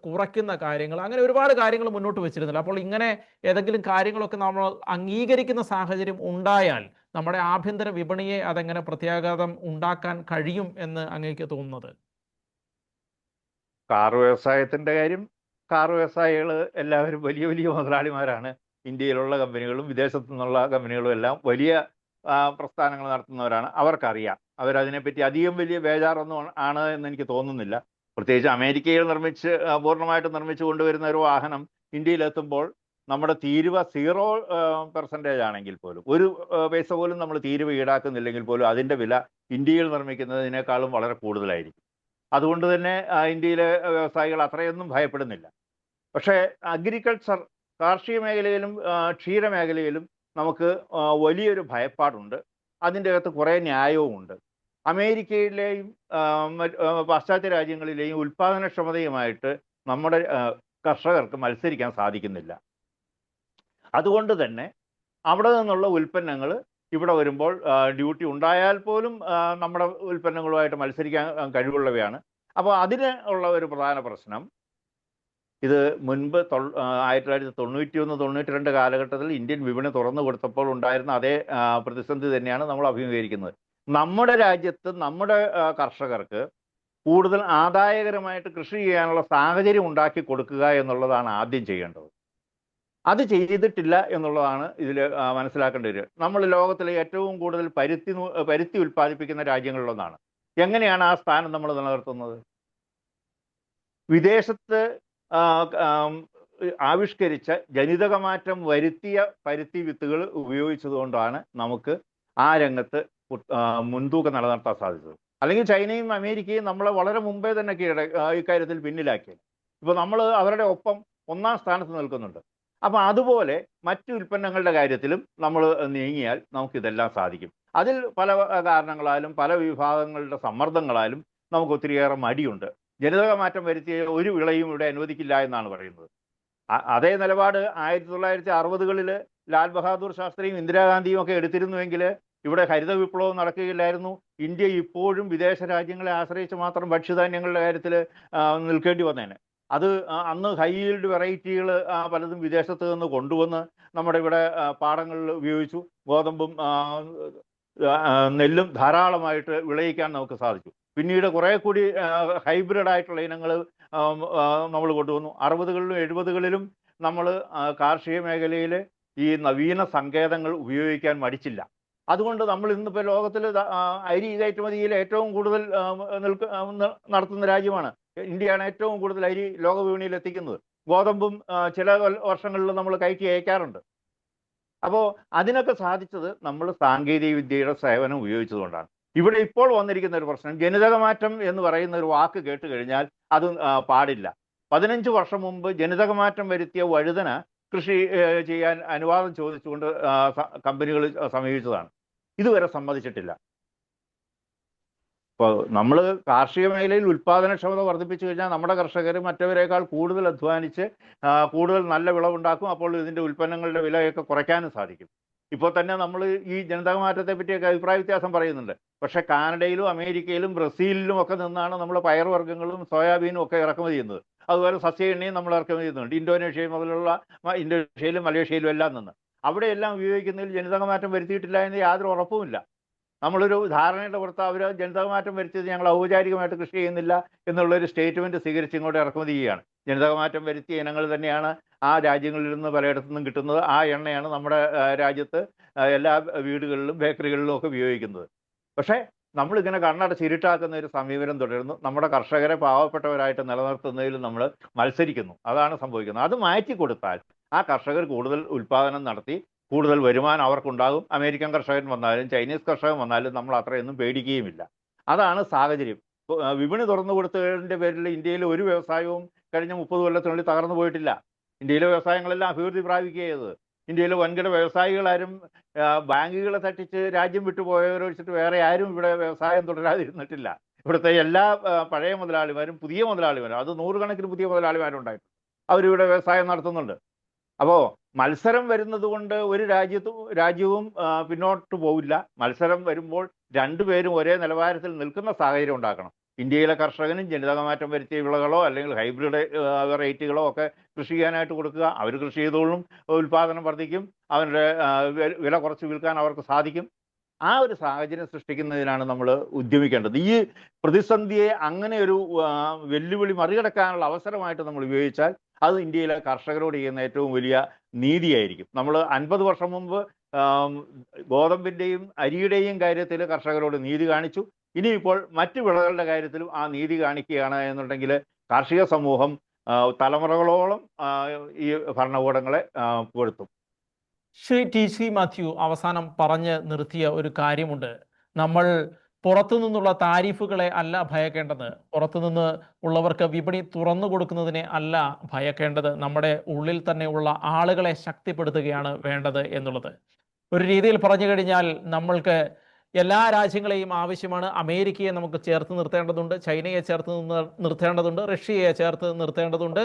കുറയ്ക്കുന്ന കാര്യങ്ങൾ, അങ്ങനെ ഒരുപാട് കാര്യങ്ങൾ മുന്നോട്ട് വെച്ചിരുന്നില്ല. അപ്പോൾ ഇങ്ങനെ ഏതെങ്കിലും കാര്യങ്ങളൊക്കെ നമ്മൾ അംഗീകരിക്കുന്ന സാഹചര്യം ഉണ്ടായാൽ നമ്മുടെ ആഭ്യന്തര വിപണിയെ അതെങ്ങനെ പ്രത്യാഘാതം ഉണ്ടാക്കാൻ കഴിയും എന്ന് അങ്ങേക്ക് തോന്നുന്നത്? കാർ വ്യവസായത്തിൻ്റെ കാര്യം, കാർ വ്യവസായികൾ എല്ലാവരും വലിയ വലിയ മുതലാളിമാരാണ്. ഇന്ത്യയിലുള്ള കമ്പനികളും വിദേശത്തു നിന്നുള്ള കമ്പനികളും എല്ലാം വലിയ പ്രസ്ഥാനങ്ങൾ നടത്തുന്നവരാണ്. അവർക്കറിയാം. അവരതിനെപ്പറ്റി അധികം വലിയ ബേജാറൊന്നും ആണ് എന്ന് എനിക്ക് തോന്നുന്നില്ല. പ്രത്യേകിച്ച് അമേരിക്കയിൽ പൂർണ്ണമായിട്ട് നിർമ്മിച്ചു കൊണ്ടുവരുന്ന ഒരു വാഹനം ഇന്ത്യയിലെത്തുമ്പോൾ നമ്മുടെ തീരുവ 0% ആണെങ്കിൽ പോലും, ഒരു പൈസ പോലും നമ്മൾ തീരുവ ഈടാക്കുന്നില്ലെങ്കിൽ പോലും അതിൻ്റെ വില ഇന്ത്യയിൽ നിർമ്മിക്കുന്നതിനേക്കാളും വളരെ കൂടുതലായിരിക്കും. അതുകൊണ്ട് തന്നെ ഇന്ത്യയിലെ വ്യവസായികൾ അത്രയൊന്നും ഭയപ്പെടുന്നില്ല. പക്ഷേ അഗ്രികൾച്ചർ, കാർഷിക മേഖലയിലും ക്ഷീരമേഖലയിലും നമുക്ക് വലിയൊരു ഭയപ്പാടുണ്ട്. അതിൻ്റെ അകത്ത് കുറേ ന്യായവുമുണ്ട്. അമേരിക്കയിലെയും പാശ്ചാത്യ രാജ്യങ്ങളിലെയും ഉൽപ്പാദനക്ഷമതയുമായിട്ട് നമ്മുടെ കർഷകർക്ക് മത്സരിക്കാൻ സാധിക്കുന്നില്ല. അതുകൊണ്ട് തന്നെ അവിടെ നിന്നുള്ള ഉൽപ്പന്നങ്ങൾ ഇവിടെ വരുമ്പോൾ ഡ്യൂട്ടി ഉണ്ടായാൽ പോലും നമ്മുടെ ഉൽപ്പന്നങ്ങളുമായിട്ട് മത്സരിക്കാൻ കഴിവുള്ളവയാണ്. അപ്പോൾ അതിന് ഉള്ള ഒരു പ്രധാന പ്രശ്നം, ഇത് മുൻപ് 1991-92 കാലഘട്ടത്തിൽ ഇന്ത്യൻ വിപണി തുറന്നു കൊടുത്തപ്പോൾ ഉണ്ടായിരുന്ന അതേ പ്രതിസന്ധി തന്നെയാണ് നമ്മൾ അഭിമുഖീകരിക്കുന്നത്. നമ്മുടെ രാജ്യത്ത് നമ്മുടെ കർഷകർക്ക് കൂടുതൽ ആദായകരമായിട്ട് കൃഷി ചെയ്യാനുള്ള സാഹചര്യം ഉണ്ടാക്കി കൊടുക്കുക എന്നുള്ളതാണ് ആദ്യം ചെയ്യേണ്ടത്. അത് ചെയ്തിട്ടില്ല എന്നുള്ളതാണ് ഇതിൽ മനസ്സിലാക്കേണ്ട ഒരു. നമ്മൾ ലോകത്തിലെ ഏറ്റവും കൂടുതൽ പരുത്തി ഉൽപ്പാദിപ്പിക്കുന്ന രാജ്യങ്ങളിലൊന്നാണ്. എങ്ങനെയാണ് ആ സ്ഥാനം നമ്മൾ നിലനിർത്തുന്നത്? വിദേശത്ത് ആവിഷ്കരിച്ച ജനിതകമാറ്റം വരുത്തിയ പരുത്തി വിത്തുകൾ ഉപയോഗിച്ചതുകൊണ്ടാണ് നമുക്ക് ആ രംഗത്ത് മുൻതൂക്കം നിലനിർത്താൻ സാധിച്ചത്. അല്ലെങ്കിൽ ചൈനയും അമേരിക്കയും നമ്മളെ വളരെ മുമ്പേ തന്നെ ഇക്കാര്യത്തിൽ പിന്നിലാക്കി. ഇപ്പോൾ നമ്മൾ അവരുടെ ഒപ്പം 1-ാം സ്ഥാനത്ത് നിൽക്കുന്നുണ്ട്. അപ്പം അതുപോലെ മറ്റു ഉൽപ്പന്നങ്ങളുടെ കാര്യത്തിലും നമ്മൾ നീങ്ങിയാൽ നമുക്കിതെല്ലാം സാധിക്കും. അതിൽ പല കാരണങ്ങളാലും പല വിഭാഗങ്ങളുടെ സമ്മർദ്ദങ്ങളാലും നമുക്ക് ഒത്തിരിയേറെ മടിയുണ്ട്. ജനിതക മാറ്റം വരുത്തിയ ഒരു വിളയും ഇവിടെ അനുവദിക്കില്ല എന്നാണ് പറയുന്നത്. അതേ നിലപാട് 1960-കളിൽ ലാൽ ബഹാദൂർ ശാസ്ത്രിയും ഇന്ദിരാഗാന്ധിയും ഒക്കെ എടുത്തിരുന്നുവെങ്കിൽ ഇവിടെ ഹരിത വിപ്ലവം നടക്കുകയില്ലായിരുന്നു. ഇന്ത്യ ഇപ്പോഴും വിദേശ രാജ്യങ്ങളെ ആശ്രയിച്ച് മാത്രം ഭക്ഷ്യധാന്യങ്ങളുടെ കാര്യത്തിൽ നിൽക്കേണ്ടി വന്നേനെ. അത് അന്ന് ഹൈ ഈൽഡ് വെറൈറ്റികൾ പലതും വിദേശത്ത് നിന്ന് കൊണ്ടുവന്ന് നമ്മുടെ ഇവിടെ പാടങ്ങളിൽ ഉപയോഗിച്ചു. ഗോതമ്പും നെല്ലും ധാരാളമായിട്ട് വിളയിക്കാൻ നമുക്ക് സാധിച്ചു. പിന്നീട് കുറേ കൂടി ഹൈബ്രിഡ് ആയിട്ടുള്ള ഇനങ്ങൾ നമ്മൾ കൊണ്ടുവന്നു. 60-കളിലും 70-കളിലും നമ്മൾ കാർഷിക മേഖലയിൽ ഈ നവീന സങ്കേതങ്ങൾ ഉപയോഗിക്കാൻ മടിച്ചില്ല. അതുകൊണ്ട് നമ്മൾ ഇന്നിപ്പോൾ ലോകത്തിൽ അരി കയറ്റുമതിയിൽ ഏറ്റവും കൂടുതൽ നടത്തുന്ന രാജ്യമാണ്. ഇന്ത്യയാണ് ഏറ്റവും കൂടുതൽ അരി ലോക വിപണിയിൽ എത്തിക്കുന്നത്. ഗോതമ്പും ചില വർഷങ്ങളിൽ നമ്മൾ കയറ്റി അയക്കാറുണ്ട്. അപ്പോൾ അതിനൊക്കെ സാധിച്ചത് നമ്മൾ സാങ്കേതിക വിദ്യയുടെ സേവനം ഉപയോഗിച്ചതുകൊണ്ടാണ്. ഇവിടെ ഇപ്പോൾ വന്നിരിക്കുന്ന ഒരു പ്രശ്നം, ജനിതകമാറ്റം എന്ന് പറയുന്ന ഒരു വാക്ക് കേട്ട് കഴിഞ്ഞാൽ അത് പാടില്ല. 15 വർഷം മുമ്പ് ജനിതകമാറ്റം വരുത്തിയ വഴുതന കൃഷി ചെയ്യാൻ അനുവാദം ചോദിച്ചുകൊണ്ട് കമ്പനികൾ സമീപിച്ചതാണ്. ഇതുവരെ സമ്മതിച്ചിട്ടില്ല. ഇപ്പോൾ നമ്മൾ കാർഷിക മേഖലയിൽ ഉൽപ്പാദനക്ഷമത വർദ്ധിപ്പിച്ചു കഴിഞ്ഞാൽ നമ്മുടെ കർഷകർ മറ്റവരെക്കാൾ കൂടുതൽ അധ്വാനിച്ച് കൂടുതൽ നല്ല വിളവുണ്ടാക്കും. അപ്പോൾ ഇതിൻ്റെ ഉൽപ്പന്നങ്ങളുടെ വിലയൊക്കെ കുറയ്ക്കാനും സാധിക്കും. ഇപ്പോൾ തന്നെ നമ്മൾ ഈ ജനിതകമാറ്റത്തെ പറ്റിയൊക്കെ അഭിപ്രായ വ്യത്യാസം പറയുന്നുണ്ട്. പക്ഷേ കാനഡയിലും അമേരിക്കയിലും ബ്രസീലിലും ഒക്കെ നിന്നാണ് നമ്മൾ പയറുവർഗ്ഗങ്ങളും സോയാബീനും ഒക്കെ ഇറക്കുമതി ചെയ്യുന്നത്. അതുപോലെ സസ്യ എണ്ണയും നമ്മൾ ഇറക്കുമതി ചെയ്യുന്നുണ്ട്. ഇന്തോനേഷ്യയിലും മലേഷ്യയിലും എല്ലാം നിന്ന് അവിടെയെല്ലാം ഉപയോഗിക്കുന്നതിൽ ജനിതകമാറ്റം വരുത്തിയിട്ടില്ല എന്ന് യാതൊരു ഉറപ്പുമില്ല. നമ്മളൊരു ധാരണയുടെ പുറത്ത് അവർ ജനിതകമാറ്റം വരുത്തിയത് ഞങ്ങൾ ഔപചാരികമായിട്ട് കൃഷി ചെയ്യുന്നില്ല എന്നുള്ളൊരു സ്റ്റേറ്റ്മെൻറ്റ് സ്വീകരിച്ച് ഇങ്ങോട്ട് ഇറക്കുമതി ചെയ്യുകയാണ്. ജനിതകമാറ്റം വരുത്തിയ ഇനങ്ങൾ തന്നെയാണ് ആ രാജ്യങ്ങളിൽ നിന്ന് പലയിടത്തു നിന്നും കിട്ടുന്നത്. ആ എണ്ണയാണ് നമ്മുടെ രാജ്യത്ത് എല്ലാ വീടുകളിലും ബേക്കറികളിലും ഒക്കെ ഉപയോഗിക്കുന്നത്. പക്ഷേ നമ്മളിങ്ങനെ കണ്ണടച്ച് ഇരുട്ടാക്കുന്ന ഒരു സമീപനം തുടരുന്നു. നമ്മുടെ കർഷകരെ പാവപ്പെട്ടവരായിട്ട് നിലനിർത്തുന്നതിൽ നമ്മൾ മത്സരിക്കുന്നു. അതാണ് സംഭവിക്കുന്നത്. അത് മാറ്റി കൊടുത്താൽ ആ കർഷകർ കൂടുതൽ ഉൽപ്പാദനം നടത്തി കൂടുതൽ വരുമാനം അവർക്കുണ്ടാകും. അമേരിക്കൻ കർഷകൻ വന്നാലും ചൈനീസ് കർഷകൻ വന്നാലും നമ്മൾ അത്രയൊന്നും പേടിക്കുകയുമില്ല. അതാണ് സാഹചര്യം. വിപണി തുറന്നു കൊടുത്തതിൻ്റെ പേരിൽ ഇന്ത്യയിൽ ഒരു വ്യവസായവും കഴിഞ്ഞ 30 കൊല്ലത്തിനുള്ളിൽ തകർന്നു പോയിട്ടില്ല. ഇന്ത്യയിലെ വ്യവസായങ്ങളെല്ലാം അഭിവൃദ്ധി പ്രാപിക്കുക ചെയ്തത്. ഇന്ത്യയിലെ വൻകിട വ്യവസായികളാരും ബാങ്കുകളെ തട്ടിച്ച് രാജ്യം വിട്ടുപോയവരെ വെച്ചിട്ട് വേറെ ആരും ഇവിടെ വ്യവസായം തുടരാതിരുന്നിട്ടില്ല. ഇവിടുത്തെ എല്ലാ പഴയ മുതലാളിമാരും പുതിയ മുതലാളിമാരും, അത് 100 കണക്കിന് പുതിയ മുതലാളിമാരുണ്ടായിട്ടുണ്ട്. അവരിവിടെ വ്യവസായം നടത്തുന്നുണ്ട്. അപ്പോൾ മത്സരം വരുന്നത് കൊണ്ട് ഒരു രാജ്യവും പിന്നോട്ട് പോവില്ല. മത്സരം വരുമ്പോൾ രണ്ടുപേരും ഒരേ നിലവാരത്തിൽ നിൽക്കുന്ന സാഹചര്യം ഉണ്ടാക്കണം. ഇന്ത്യയിലെ കർഷകനും ജനിതകമാറ്റം വരുത്തിയ വിളകളോ അല്ലെങ്കിൽ ഹൈബ്രിഡ് വെറൈറ്റികളോ ഒക്കെ കൃഷി ചെയ്യാനായിട്ട് കൊടുക്കുക. അവർ കൃഷി ചെയ്തോളും, ഉൽപ്പാദനം വർദ്ധിക്കും, അവരുടെ വില കുറച്ച് വിൽക്കാൻ അവർക്ക് സാധിക്കും. ആ ഒരു സാഹചര്യം സൃഷ്ടിക്കുന്നതിനാണ് നമ്മൾ ഉദ്യമിക്കേണ്ടത്. ഈ പ്രതിസന്ധിയെ അങ്ങനെ ഒരു വെല്ലുവിളി മറികടക്കാനുള്ള അവസരമായിട്ട് നമ്മൾ ഉപയോഗിച്ചാൽ അത് ഇന്ത്യയിലെ കർഷകരോട് ചെയ്യുന്ന ഏറ്റവും വലിയ നീതിയായിരിക്കും. നമ്മൾ 50 വർഷം മുമ്പ് ഗോതമ്പിൻ്റെയും അരിയുടെയും കാര്യത്തിൽ കർഷകരോട് നീതി കാണിച്ചു. ഇനിയിപ്പോൾ മറ്റു വിളകളുടെ കാര്യത്തിലും ആ നീതി കാണിക്കുകയാണ് എന്നുണ്ടെങ്കിൽ കാർഷിക സമൂഹം തലമുറകളോളം ഈ ഭരണകൂടങ്ങളെ പുകഴ്ത്തും. ശ്രീ TC മാത്യു അവസാനം പറഞ്ഞ് നിർത്തിയ ഒരു കാര്യമുണ്ട്. നമ്മൾ പുറത്തു നിന്നുള്ള താരിഫുകളെ അല്ല ഭയക്കേണ്ടത്, പുറത്തുനിന്ന് ഉള്ളവർക്ക് വിപണി തുറന്നു കൊടുക്കുന്നതിനെ അല്ല ഭയക്കേണ്ടത്, നമ്മുടെ ഉള്ളിൽ തന്നെയുള്ള ആളുകളെ ശക്തിപ്പെടുത്തുകയാണ് വേണ്ടത് എന്നുള്ളത്. ഒരു രീതിയിൽ പറഞ്ഞു കഴിഞ്ഞാൽ നമ്മൾക്ക് എല്ലാ രാജ്യങ്ങളെയും ആവശ്യമാണ്. അമേരിക്കയെ നമുക്ക് ചേർത്ത് നിർത്തേണ്ടതുണ്ട്, ചൈനയെ ചേർത്ത് നിർത്തേണ്ടതുണ്ട്, റഷ്യയെ ചേർത്ത് നിർത്തേണ്ടതുണ്ട്.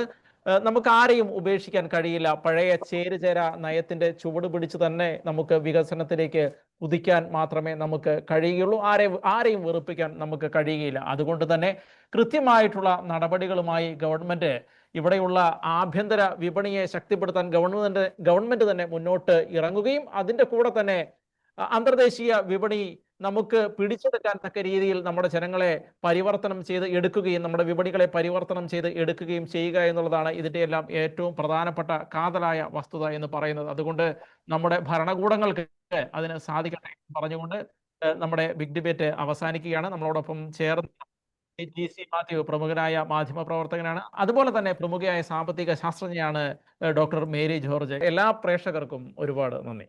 നമുക്ക് ആരെയും ഉപേക്ഷിക്കാൻ കഴിയില്ല. പഴയ ചേരുചേര നയത്തിൻ്റെ ചുവട് പിടിച്ച് തന്നെ നമുക്ക് വികസനത്തിലേക്ക് കുതിക്കാൻ മാത്രമേ നമുക്ക് കഴിയുകയുള്ളൂ. ആരെയും വെറുപ്പിക്കാൻ നമുക്ക് കഴിയുകയില്ല. അതുകൊണ്ട് തന്നെ കൃത്യമായിട്ടുള്ള നടപടികളുമായി ഗവൺമെൻറ് ഇവിടെയുള്ള ആഭ്യന്തര വിപണിയെ ശക്തിപ്പെടുത്താൻ ഗവൺമെൻറ് തന്നെ മുന്നോട്ട് ഇറങ്ങുകയും അതിൻ്റെ കൂടെ തന്നെ അന്തർദേശീയ വിപണി നമുക്ക് പിടിച്ചെടുക്കാൻ തക്ക രീതിയിൽ നമ്മുടെ ജനങ്ങളെ പരിവർത്തനം ചെയ്ത് എടുക്കുകയും നമ്മുടെ വിപണികളെ പരിവർത്തനം ചെയ്ത് എടുക്കുകയും ചെയ്യുക എന്നുള്ളതാണ് ഇതിൻ്റെ എല്ലാം ഏറ്റവും പ്രധാനപ്പെട്ട കാതലായ വസ്തുത എന്ന് പറയുന്നത്. അതുകൊണ്ട് നമ്മുടെ ഭരണകൂടങ്ങൾക്ക് അതിന് സാധിക്കട്ടെ എന്ന് പറഞ്ഞുകൊണ്ട് നമ്മുടെ ബിഗ് ഡിബേറ്റ് അവസാനിക്കുകയാണ്. നമ്മളോടൊപ്പം ചേർന്ന് GC മാത്യു പ്രമുഖനായ മാധ്യമ പ്രവർത്തകനാണ്, അതുപോലെ തന്നെ പ്രമുഖയായ സാമ്പത്തിക ശാസ്ത്രജ്ഞയാണ് ഡോക്ടർ മേരി ജോർജ്. എല്ലാ പ്രേക്ഷകർക്കും ഒരുപാട് നന്ദി.